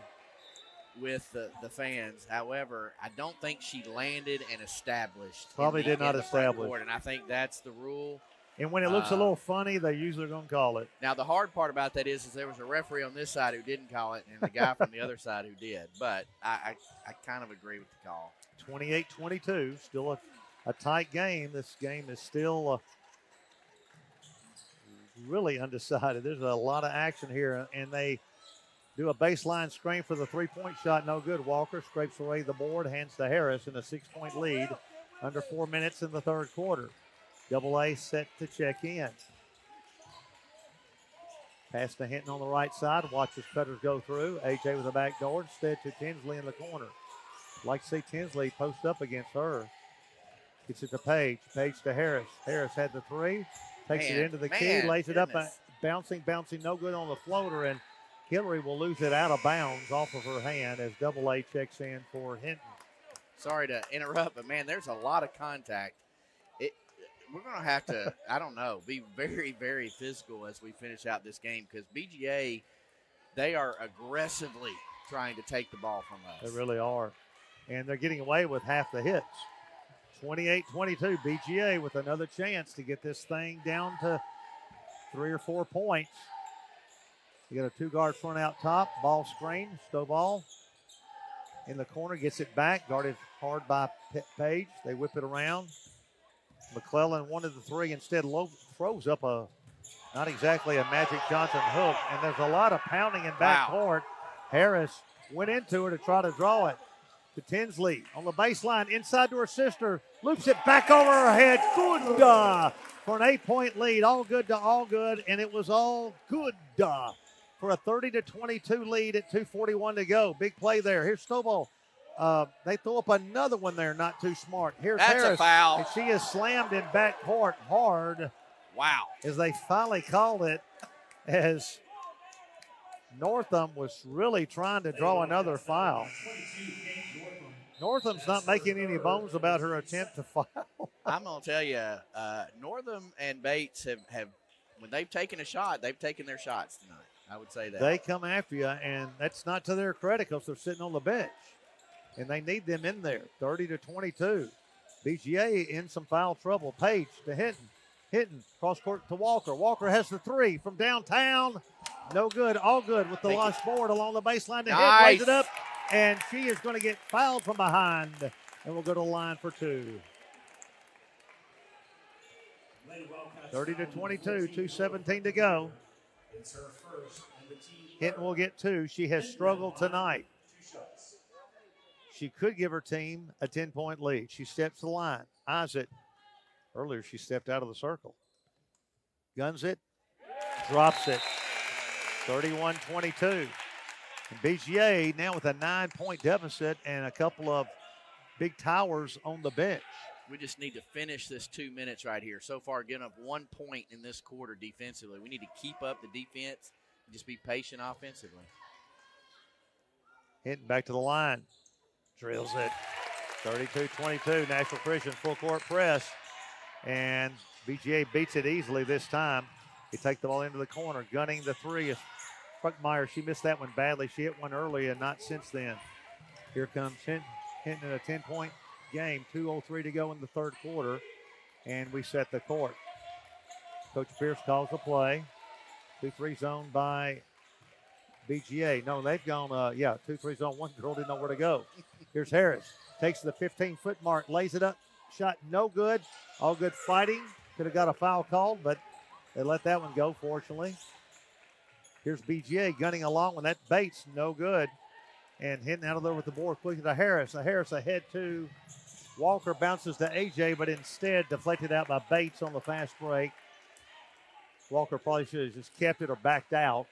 with the fans. However, I don't think she landed and established. Probably did not in the front establish. court, and I think that's the rule. And when it looks a little funny, they usually are going to call it. Now, the hard part about that is there was a referee on this side who didn't call it and a guy from the other side who did. But I kind of agree with the call. 28-22, still a tight game. This game is still really undecided. There's a lot of action here, and they do a baseline screen for the three-point shot. No good. Walker scrapes away the board, hands to Harris in a 6-point lead. Under 4 minutes in the third quarter. Double A set to check in. Pass to Hinton on the right side. Watches Cutters go through. AJ with a back door instead to Tinsley in the corner. Like to see Tinsley post up against her. Gets it to Page. Page to Harris. Harris had the three. Takes it into the key. Lays it up. Bouncing. No good on the floater. And Hillary will lose it out of bounds off of her hand as Double A checks in for Hinton. Sorry to interrupt, but, man, there's a lot of contact. We're going to have to, I don't know, be very, very physical as we finish out this game because BGA, they are aggressively trying to take the ball from us. They really are. And they're getting away with half the hits. 28-22, BGA with another chance to get this thing down to 3 or 4 points. You got a two-guard front out top, ball screen, Stovall in the corner, gets it back, guarded hard by Page. They whip it around. McClellan wanted the three, instead throws up not exactly a Magic Johnson hook, and there's a lot of pounding in backcourt. Harris went into her to try to draw it to Tinsley on the baseline, inside to her sister, loops it back over her head. Good for an 8-point lead. All good to all good, and it was all good for a 30-22 lead at 2:41 to go. Big play there. Here's Stovall. They throw up another one there, not too smart. Here's That's Harris, a foul. and she is slammed in backcourt hard. Wow. As they finally called it, as Northam was really trying to draw another foul. Northam's not making any bones about her attempt to foul. I'm going to tell you, Northam and Bates have, when they've taken a shot, they've taken their shots tonight. I would say that. They come after you, and that's not to their credit because they're sitting on the bench. And they need them in there, 30-22. BGA in some foul trouble. Page to Hinton. Hinton, cross court to Walker. Walker has the three from downtown. No good, all good with the lost board along the baseline. The head lays it up, and she is going to get fouled from behind. And we'll go to the line for two. 30-22, 2:17 to go. Hinton will get two. She has struggled tonight. She could give her team a 10-point lead. She steps to the line, eyes it. Earlier, she stepped out of the circle. Guns it, drops it. 31-22. And BGA now with a 9-point deficit and a couple of big towers on the bench. We just need to finish this 2 minutes right here. So far, getting up 1 point in this quarter defensively. We need to keep up the defense and just be patient offensively. Hinton back to the line. Drills it. 32-22. Nashville Christian full court press. And BGA beats it easily this time. They take the ball into the corner. Gunning the three is Fruckmeyer. She missed that one badly. She hit one early and not since then. Here comes Hinton in a 10-point game. 2:03 to go in the third quarter. And we set the court. Coach Pierce calls the play. 2-3 zone by BGA. No, they've gone, 2-3 zone. One girl didn't know where to go. Here's Harris. Takes the 15-foot mark, lays it up. Shot no good. All good fighting. Could have got a foul called, but they let that one go, fortunately. Here's BGA gunning along with that. Bates, no good. And hitting out of there with the board quickly to Harris. Harris ahead to Walker, bounces to AJ, but instead deflected out by Bates on the fast break. Walker probably should have just kept it or backed out.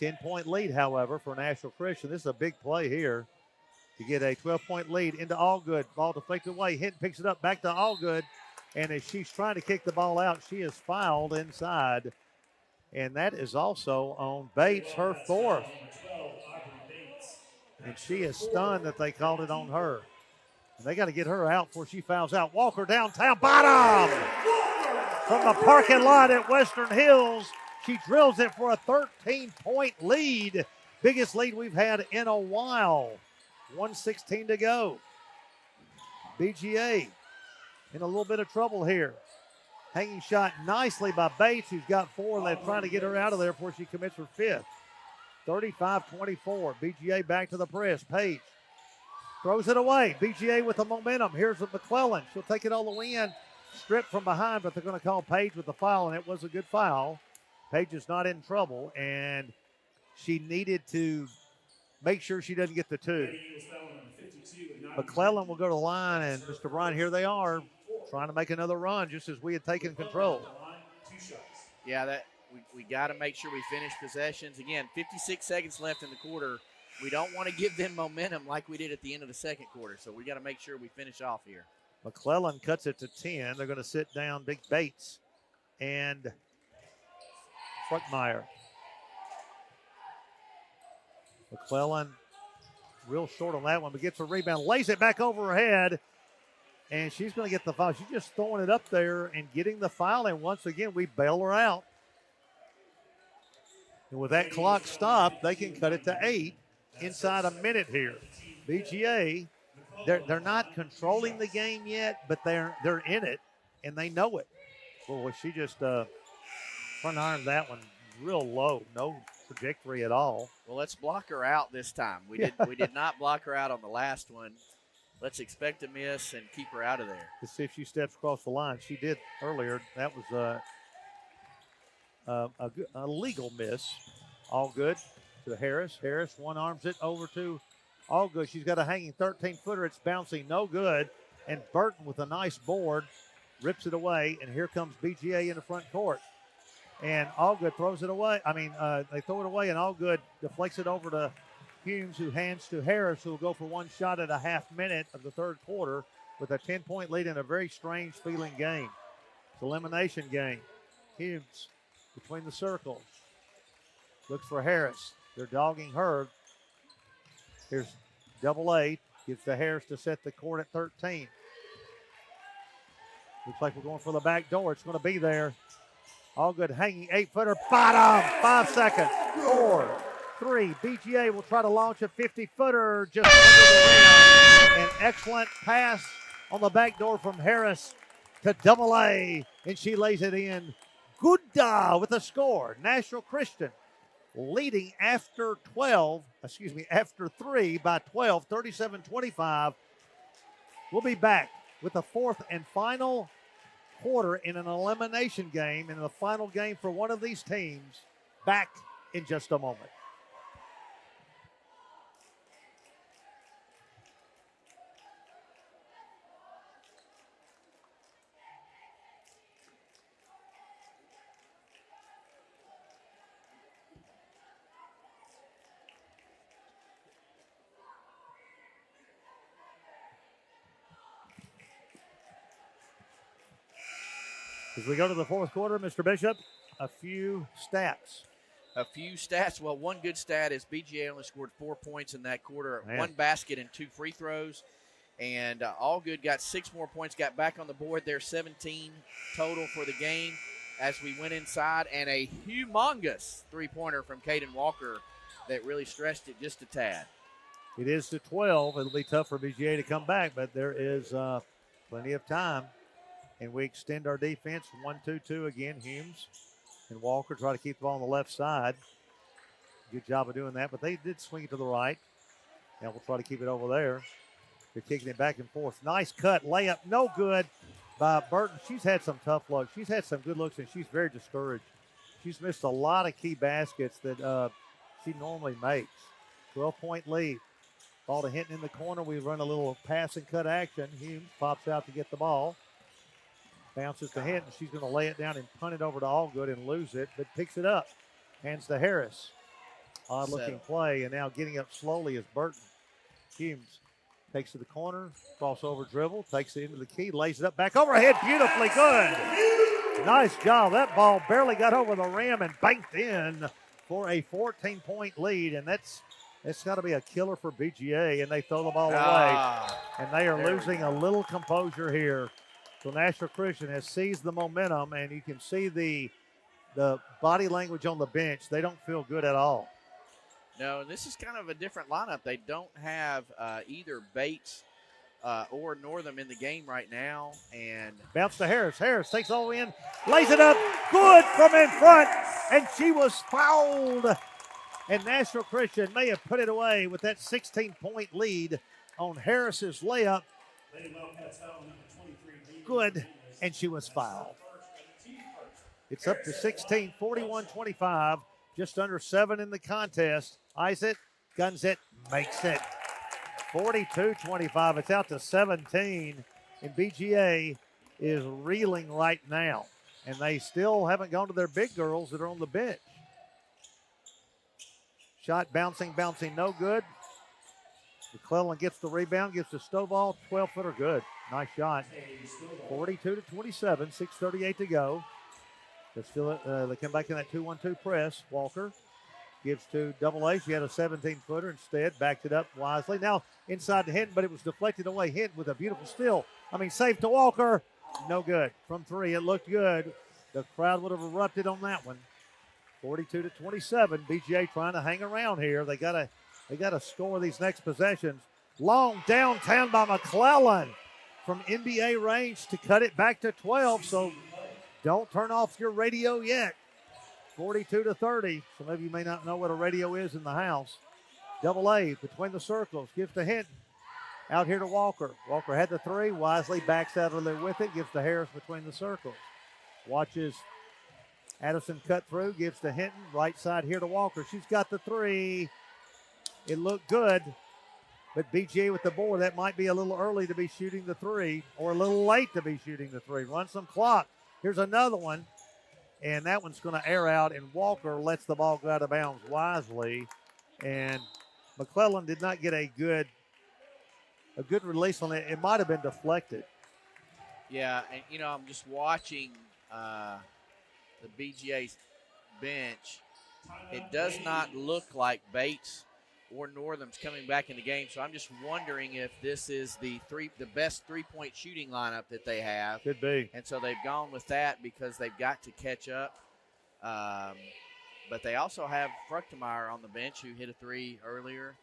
10-point lead, however, for Nashville Christian. This is a big play here to get a 12-point lead into Allgood. Ball deflected away. Hinton picks it up back to Allgood. And as she's trying to kick the ball out, she is fouled inside. And that is also on Bates, her fourth. And she is stunned that they called it on her. And they got to get her out before she fouls out. Walker downtown, bottom! From the parking lot at Western Hills. She drills it for a 13-point lead. biggest lead we've had in a while. 1:16 to go. BGA in a little bit of trouble here. Hanging shot nicely by Bates, who's got 4, and they're trying to get her out of there before she commits her 5th. 35-24. BGA back to the press. Page throws it away. BGA with the momentum. Here's McClellan. She'll take it all the way in. Stripped from behind, but they're going to call Page with the foul, and it was a good foul. Page is not in trouble, and she needed to make sure she doesn't get the 2. McClellan will go to the line, and Mr. Bryan, here they are, trying to make another run just as we had taken control. Yeah, we got to make sure we finish possessions. Again, 56 seconds left in the quarter. We don't want to give them momentum like we did at the end of the second quarter, so we got to make sure we finish off here. McClellan cuts it to 10. They're going to sit down Big Bates and Fruckmeyer. McClellan real short on that one, but gets a rebound, lays it back over her head, and she's going to get the foul. She's just throwing it up there and getting the foul, and once again, we bail her out. And with that clock stopped, they can cut it to 8 inside a minute here. BGA, they're not controlling the game yet, but they're in it, and they know it. Boy, she just front ironed that one real low. No trajectory at all. Well, let's block her out this time. We did not block her out on the last one. Let's expect a miss and keep her out of there. To see if she steps across the line. She did earlier. That was a legal miss. All good to Harris. Harris one-arms it over to All Good. She's got a hanging 13-footer. It's bouncing no good. And Burton with a nice board rips it away. And here comes BGA in the front court. And All Good throws it away. They throw it away, and All Good deflects it over to Humes, who hands to Harris, who will go for one shot at a half minute of the third quarter with a 10-point lead in a very strange feeling game. It's an elimination game. Humes between the circles. Looks for Harris. They're dogging her. Here's double A. Gives to Harris to set the court at 13. Looks like we're going for the back door. It's going to be there. All Good hanging 8-footer. Bottom. 5 seconds. 4, 3. BGA will try to launch a 50-footer just under the rim. An excellent pass on the back door from Harris to double A. And she lays it in. Good with the score. Nashville Christian leading after 3 by 12, 37-25. We'll be back with the fourth and final quarter in an elimination game, in the final game for one of these teams, back in just a moment. As we go to the fourth quarter, Mr. Bishop, a few stats. Well, one good stat is BGA only scored 4 points in that quarter, Man. 1 basket and 2 free throws. And All Good got 6 more points, got back on the board there, 17 total for the game as we went inside. And a humongous three-pointer from Caden Walker that really stretched it just a tad. It is to 12. It'll be tough for BGA to come back, but there is plenty of time. And we extend our defense 1-2-2 again. Humes and Walker try to keep the ball on the left side. Good job of doing that, but they did swing it to the right. And we'll try to keep it over there. They're kicking it back and forth. Nice cut, layup, no good by Burton. She's had some tough looks. She's had some good looks, and she's very discouraged. She's missed a lot of key baskets that she normally makes. 12-point lead. Ball to Hinton in the corner. We run a little pass and cut action. Humes pops out to get the ball. Bounces to Hinton. She's going to lay it down and punt it over to Allgood and lose it, but picks it up. Hands to Harris. Odd-looking play, and now getting up slowly is Burton. Humes takes to the corner, crossover dribble, takes it into the key, lays it up, back overhead, beautifully good. Nice job. That ball barely got over the rim and banked in for a 14-point lead, and that's got to be a killer for BGA, and they throw the ball away, and they are losing a little composure here. So Nashville Christian has seized the momentum, and you can see the body language on the bench. They don't feel good at all. No, and this is kind of a different lineup. They don't have either Bates or Northam in the game right now. And bounce to Harris. Harris takes all in, lays it up, good from in front, and she was fouled. And Nashville Christian may have put it away with that 16-point lead on Harris's layup. Good, and she was fouled. It's up to 16, 41-25, just under 7 in the contest. Isaac guns it, makes it. 42-25, it's out to 17, and BGA is reeling right now. And they still haven't gone to their big girls that are on the bench. Shot bouncing, no good. McClellan gets the rebound, gets the Stovall, 12-footer good. Nice shot. 42-27, 6:38 to go. They come back in that 2-1-2 press. Walker gives to Double A. She had a 17-footer instead, backed it up wisely. Now inside to Hinton, but it was deflected away. Hinton with a beautiful steal. Save to Walker. No good. From 3, it looked good. The crowd would have erupted on that one. 42-27. BGA trying to hang around here. They gotta score these next possessions. Long downtown by McClellan from NBA range to cut it back to 12. So don't turn off your radio yet. 42-30. Some of you may not know what a radio is in the house. Double A between the circles. Gives to Hinton. Out here to Walker. Walker had the 3. Wisely backs out of there with it. Gives to Harris between the circles. Watches Addison cut through. Gives to Hinton. Right side here to Walker. She's got the 3. It looked good. But BGA with the board. That might be a little early to be shooting the 3. Or a little late to be shooting the 3. Run some clock. Here's another one. And that one's going to air out. And Walker lets the ball go out of bounds wisely. And McClellan did not get a good release on it. It might have been deflected. Yeah, and I'm just watching the BGA bench. It does not look like Bates or Northam's coming back in the game, so I'm just wondering if this is the best three-point shooting lineup that they have. Could be. And so they've gone with that because they've got to catch up. But they also have Fruchtemeyer on the bench who hit a 3 earlier.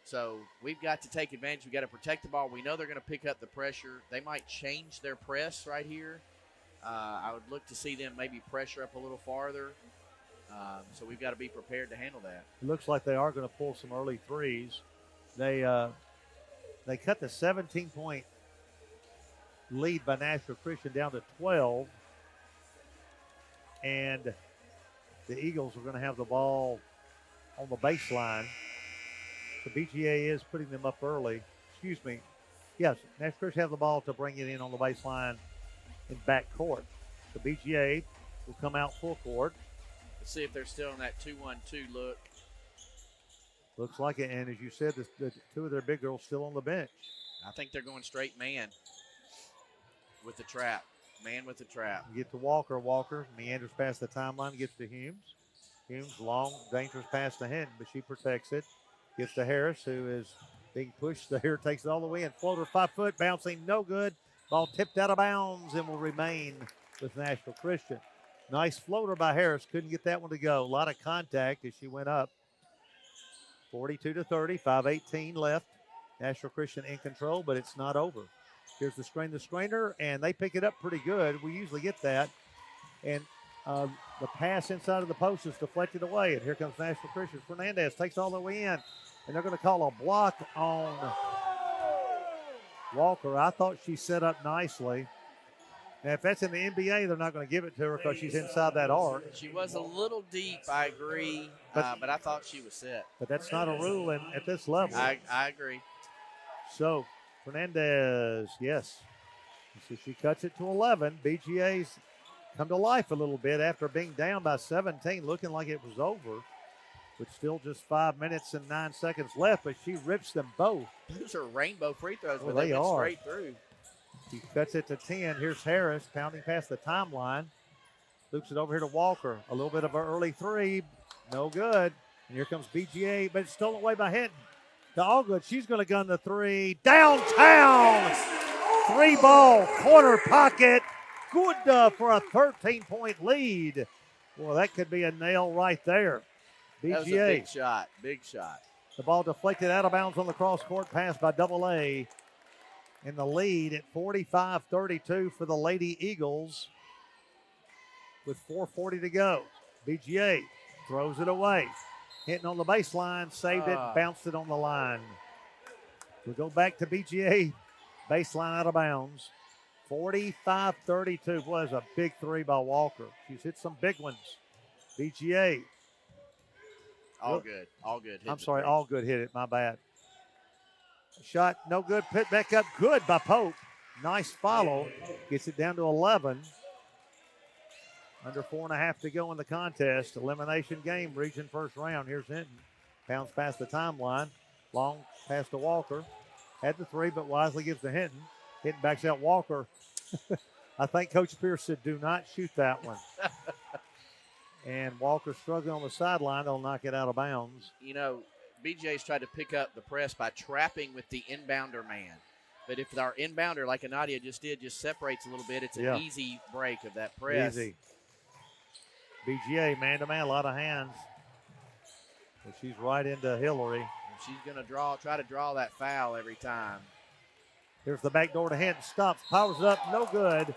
So we've got to take advantage. We've got to protect the ball. We know they're going to pick up the pressure. They might change their press right here. I would look to see them maybe pressure up a little farther. So we've got to be prepared to handle that. It looks like they are going to pull some early threes. They cut the 17-point lead by Nashville Christian down to 12. And the Eagles are going to have the ball on the baseline. So BGA is putting them up early. Excuse me. Yes, Nashville Christian have the ball to bring it in on the baseline in back court. So BGA will come out full court. Let's see if they're still in that 2-1-2 look. Looks like it, and as you said, the 2 of their big girls still on the bench. I think they're going straight man with the trap. Man with the trap. You get to Walker. Walker meanders past the timeline, gets to Humes. Humes, long, dangerous pass to Hinton, but she protects it. Gets to Harris, who is being pushed there, takes it all the way in. Floater 5 foot, bouncing, no good. Ball tipped out of bounds and will remain with Nashville Christian. Nice floater by Harris. Couldn't get that one to go. A lot of contact as she went up. 42-30, 5:18 left. Nashville Christian in control, but it's not over. Here's the screener, and they pick it up pretty good. We usually get that. And the pass inside of the post is deflected away, and here comes Nashville Christian. Fernandez takes all the way in, and they're going to call a block on Walker. I thought she set up nicely. Now, if that's in the NBA, they're not going to give it to her because she's inside that arc. She was a little deep, I agree, but I thought she was set. But that's not a rule at this level. I agree. So, Fernandez, yes. So she cuts it to 11. BGA's come to life a little bit after being down by 17, looking like it was over. With still just 5 minutes and 9 seconds left, but she rips them both. Those are rainbow free throws, Well, but they went are. straight through. He cuts it to 10. Here's Harris pounding past the timeline. Loops it over here to Walker. A little bit of an early 3. No good. And here comes BGA, but it's stolen away by Hinton. To Allgood. She's going to gun the 3. Downtown. 3-ball corner pocket. Good for a 13-point lead. Well, that could be a nail right there. That was a BGA. big shot. Big shot. The ball deflected out of bounds on the cross-court pass by Double A. In the lead at 45-32 for the Lady Eagles with 4:40 to go. BGA throws it away. Hitting on the baseline, saved it, bounced it on the line. We'll go back to BGA. Baseline out of bounds. 45-32 was a big three by Walker. She's hit some big ones. BGA. All good. All good. I'm sorry, all good hit it. My bad. Shot no good. Put back up good by Pope. Nice follow. Gets it down to 11. Under 4.5 to go in the contest. Elimination game, region first round. Here's Hinton. Bounce past the timeline. Long pass to Walker. Had the three, but wisely gives to Hinton. Hinton backs out Walker. I think Coach Pierce said, do not shoot that one. And Walker struggling on the sideline. They'll knock it out of bounds. You know, BJ's tried to pick up the press by trapping with the inbounder man. But if our inbounder, like Anadia just did, just separates a little bit, it's an easy break of that press. Easy. BGA, man-to-man, a lot of hands. But she's right into Hillary. And she's going to try to draw that foul every time. Here's the back door to Hinton. Stops, powers up, no good.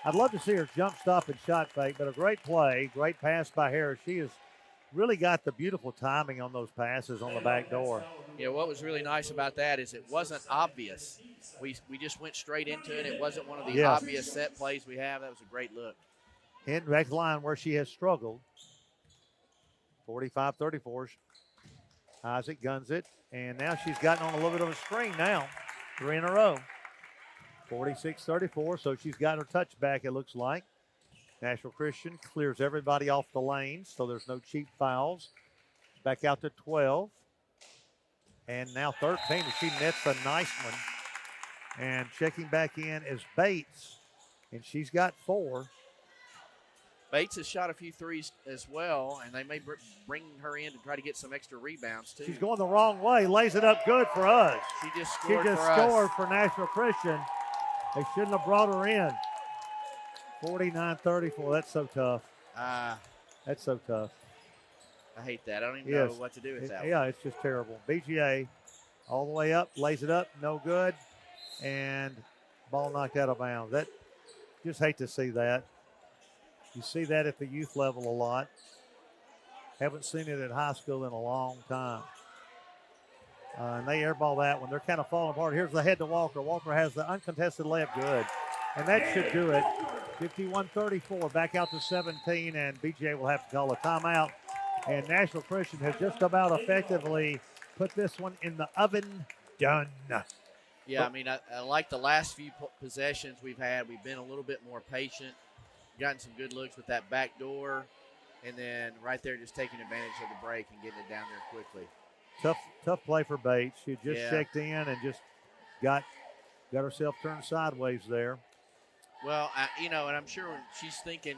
I'd love to see her jump stop and shot fake, but a great play, great pass by Harris. She has really got the beautiful timing on those passes on the back door. Yeah, what was really nice about that is it wasn't obvious. We just went straight into it. It wasn't one of the obvious set plays we have. That was a great look. Hinton back line where she has struggled. 45-34. Isaac guns it, and now she's gotten on a little bit of a string now. 3 in a row. 46-34, so she's got her touch back, it looks like. Nashville Christian clears everybody off the lanes, so there's no cheap fouls. Back out to 12. And now 13, and she nets a nice one. And checking back in is Bates, and she's got 4. Bates has shot a few threes as well, and they may bring her in to try to get some extra rebounds, too. She's going the wrong way, lays it up good for us. She just scored for Nashville Christian. They shouldn't have brought her in. 49-34, that's so tough. That's so tough. I hate that. I don't even know what to do with that. Yeah, it's just terrible. BGA all the way up, lays it up, no good, and ball knocked out of bounds. That, just hate to see that. You see that at the youth level a lot. Haven't seen it at high school in a long time. And they airball that one. They're kind of falling apart. Here's the head to Walker. Walker has the uncontested layup good. And that should do it. 51-34, back out to 17, and BJ will have to call a timeout. And Nashville Christian has just about effectively put this one in the oven. Done. Yeah, I mean, I like the last few possessions we've had. We've been a little bit more patient, gotten some good looks with that back door, and then right there just taking advantage of the break and getting it down there quickly. Tough play for Bates. She just checked in and just got herself turned sideways there. Well, and I'm sure she's thinking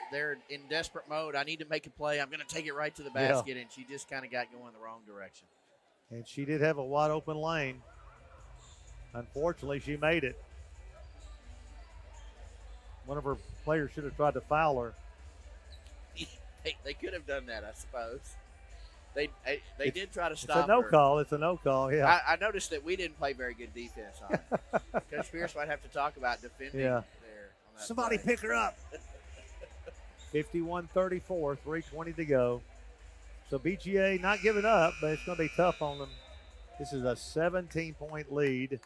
they're in desperate mode. I need to make a play. I'm going to take it right to the basket, and she just kind of got going the wrong direction. And she did have a wide open lane. Unfortunately, she made it. One of her players should have tried to foul her. They could have done that, I suppose. They did try to stop her. It's a no call, yeah. I noticed that we didn't play very good defense on it. Coach Pierce might have to talk about defending there. On that Somebody play. Pick her up. 51-34, 3:20 to go. So BGA not giving up, but it's going to be tough on them. This is a 17-point lead.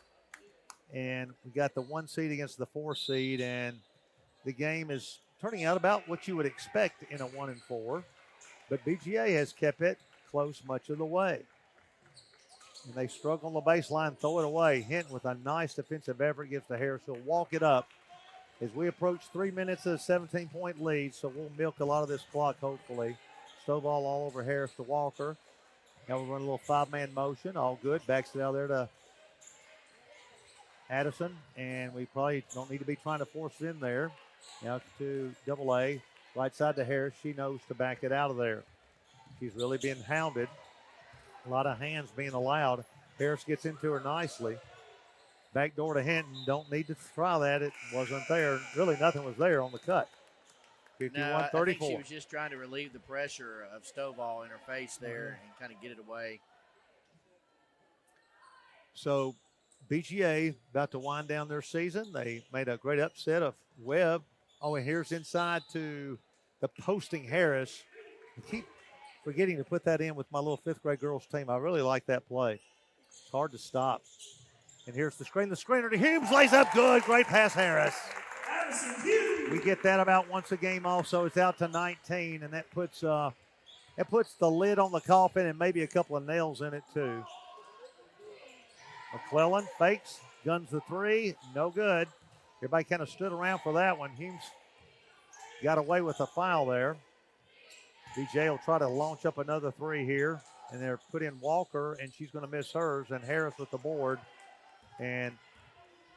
And we got the 1 seed against the 4 seed, and the game is turning out about what you would expect in a 1 and 4. But BGA has kept it close much of the way. And they struggle on the baseline, throw it away. Hinton with a nice defensive effort gives to Harris. He'll walk it up as we approach 3 minutes of a 17-point lead. So we'll milk a lot of this clock, hopefully. Snowball all over Harris to Walker. Now we're running a little 5-man motion. All good. Backs it out there to Addison. And we probably don't need to be trying to force it in there. Now to Double A. Right side to Harris. She knows to back it out of there. She's really being hounded. A lot of hands being allowed. Harris gets into her nicely. Back door to Hinton. Don't need to try that. It wasn't there. Really nothing was there on the cut. No, I 51-34. think she was just trying to relieve the pressure of Stovall in her face there and kind of get it away. So BGA about to wind down their season. They made a great upset of Webb. Oh, and here's inside to the posting Harris. I keep forgetting to put that in with my little fifth-grade girls team. I really like that play. It's hard to stop. And here's the screen. The screener to Humes. Lays up good. Great pass, Harris. We get that about once a game also. It's out to 19, and that puts the lid on the coffin and maybe a couple of nails in it too. McClellan fakes, guns the three, no good. Everybody kind of stood around for that one. Humes got away with a foul there. BJ will try to launch up another three here, and they're put in Walker, and she's going to miss hers, and Harris with the board. And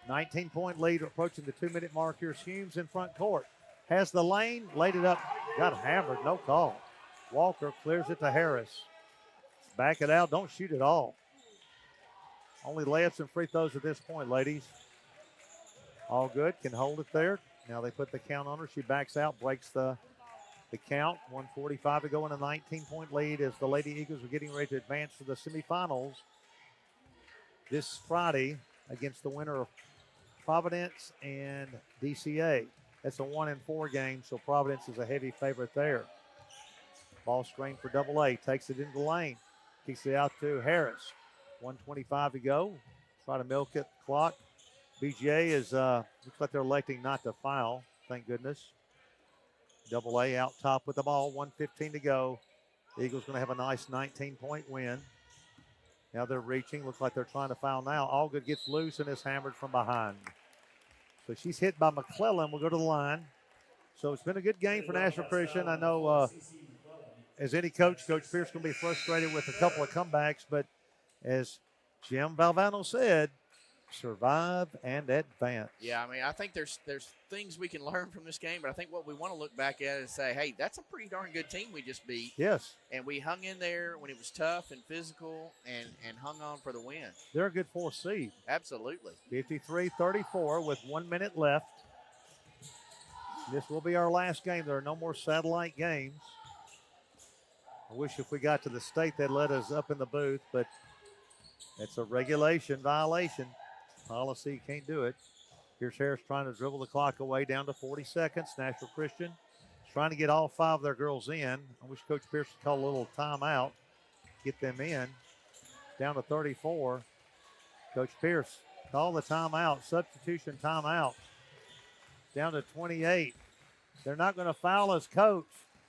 19-point lead approaching the 2-minute mark. Here's Humes in front court. Has the lane, laid it up, got hammered, no call. Walker clears it to Harris. Back it out, don't shoot it all. Only layups and free throws at this point, ladies. All good, can hold it there. Now they put the count on her. She backs out, breaks the count. 1:45 to go in a 19-point lead as the Lady Eagles are getting ready to advance to the semifinals this Friday against the winner of Providence and DCA. That's a 1-4 game, so Providence is a heavy favorite there. Ball screen for Double A, takes it into the lane, kicks it out to Harris. 1:25 to go. Try to milk it. Clock. BGA is looks like they're electing not to foul. Thank goodness. Double A out top with the ball. 1:15 to go. The Eagles going to have a nice 19-point win. Now they're reaching. Looks like they're trying to foul now. Allgood gets loose and is hammered from behind. So she's hit by McClellan. We'll go to the line. So it's been a good game for Nashville Christian. I know as any coach, Coach Pierce going to be frustrated with a couple of comebacks, but as Jim Valvano said, survive and advance. Yeah, I mean, I think there's things we can learn from this game, but I think what we want to look back at is say, hey, that's a pretty darn good team we just beat. Yes. And we hung in there when it was tough and physical and hung on for the win. They're a good 4th seed. Absolutely. 53-34 with 1 minute left. This will be our last game. There are no more satellite games. I wish if we got to the state they'd let us up in the booth, but it's a regulation violation. Policy, can't do it. Here's Harris trying to dribble the clock away down to 40 seconds. Nashville Christian is trying to get all 5 of their girls in. I wish Coach Pierce would call a little timeout, get them in. Down to 34. Coach Pierce, call the timeout, substitution timeout. Down to 28. They're not going to foul us, Coach.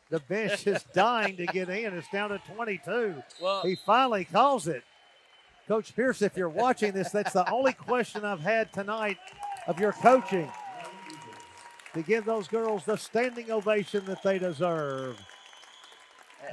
The bench is dying to get in. It's down to 22. Well, he finally calls it. Coach Pierce, if you're watching this, that's the only question I've had tonight of your coaching. To give those girls the standing ovation that they deserve.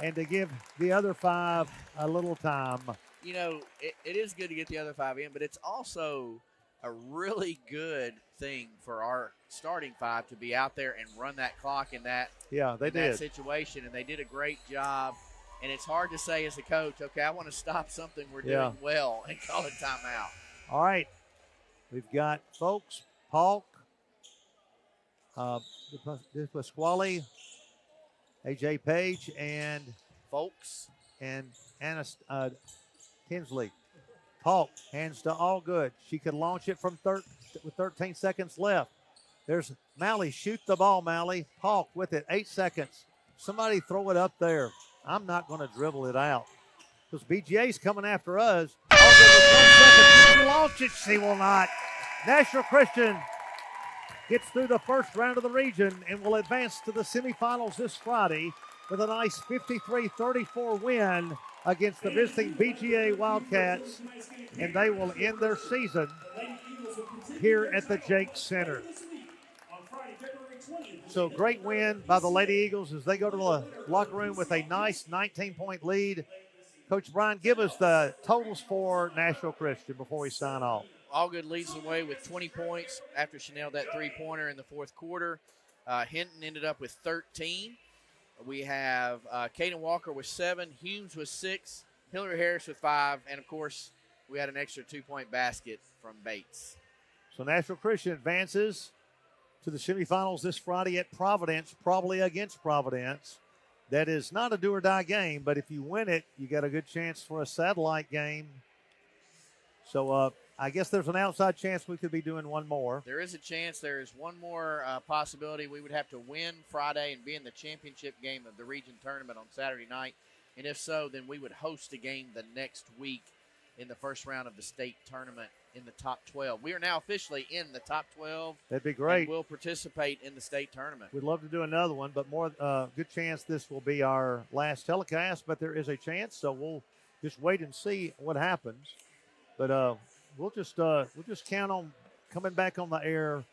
And to give the other 5 a little time. You know, it is good to get the other 5 in, but it's also a really good thing for our starting 5 to be out there and run that clock in that, that situation. And they did a great job. And it's hard to say as a coach, okay, I want to stop something we're doing well and call it timeout. All right. We've got folks, Paulk, Pasquale, AJ Page, and Folks. And Tinsley. Paulk hands to Allgood. She could launch it from with 13 seconds left. There's Malley. Shoot the ball, Malley. Paulk with it. 8 seconds. Somebody throw it up there. I'm not going to dribble it out because BGA's coming after us. Allgood with 1 second. She launch it. She will not. Nashville Christian gets through the first round of the region and will advance to the semifinals this Friday with a nice 53-34 win against the visiting BGA Wildcats, and they will end their season here at the Jake Center. So great win by the Lady Eagles as they go to the locker room with a nice 19-point lead. Coach Brian, give us the totals for Nashville Christian before we sign off. Allgood leads the way with 20 points after she nailed that three-pointer in the fourth quarter. Hinton ended up with 13. We have Kaden Walker with 7, Humes with 6, Hillary Harris with 5, and, of course, we had an extra 2-point basket from Bates. So Nashville Christian advances to the semifinals this Friday at Providence, probably against Providence. That is not a do-or-die game, but if you win it, you got a good chance for a satellite game. So I guess there's an outside chance we could be doing one more. There is a chance. There is one more possibility. We would have to win Friday and be in the championship game of the region tournament on Saturday night. And if so, then we would host a game the next week in the first round of the state tournament in the top 12. We are now officially in the top 12. That'd be great. And we'll participate in the state tournament. We'd love to do another one, but more good chance this will be our last telecast, but there is a chance, so we'll just wait and see what happens. But we'll just count on coming back on the air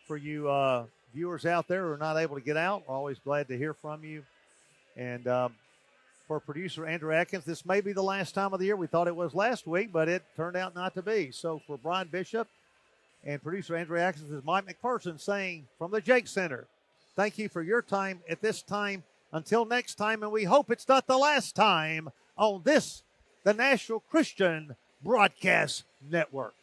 for you viewers out there who are not able to get out. We're always glad to hear from you. And for producer Andrew Atkins, this may be the last time of the year. We thought it was last week, but it turned out not to be. So for Brian Bishop and producer Andrew Atkins, this is Mike McPherson saying from the Jake Center, thank you for your time at this time. Until next time, and we hope it's not the last time on this, the Nashville Christian Broadcast Network.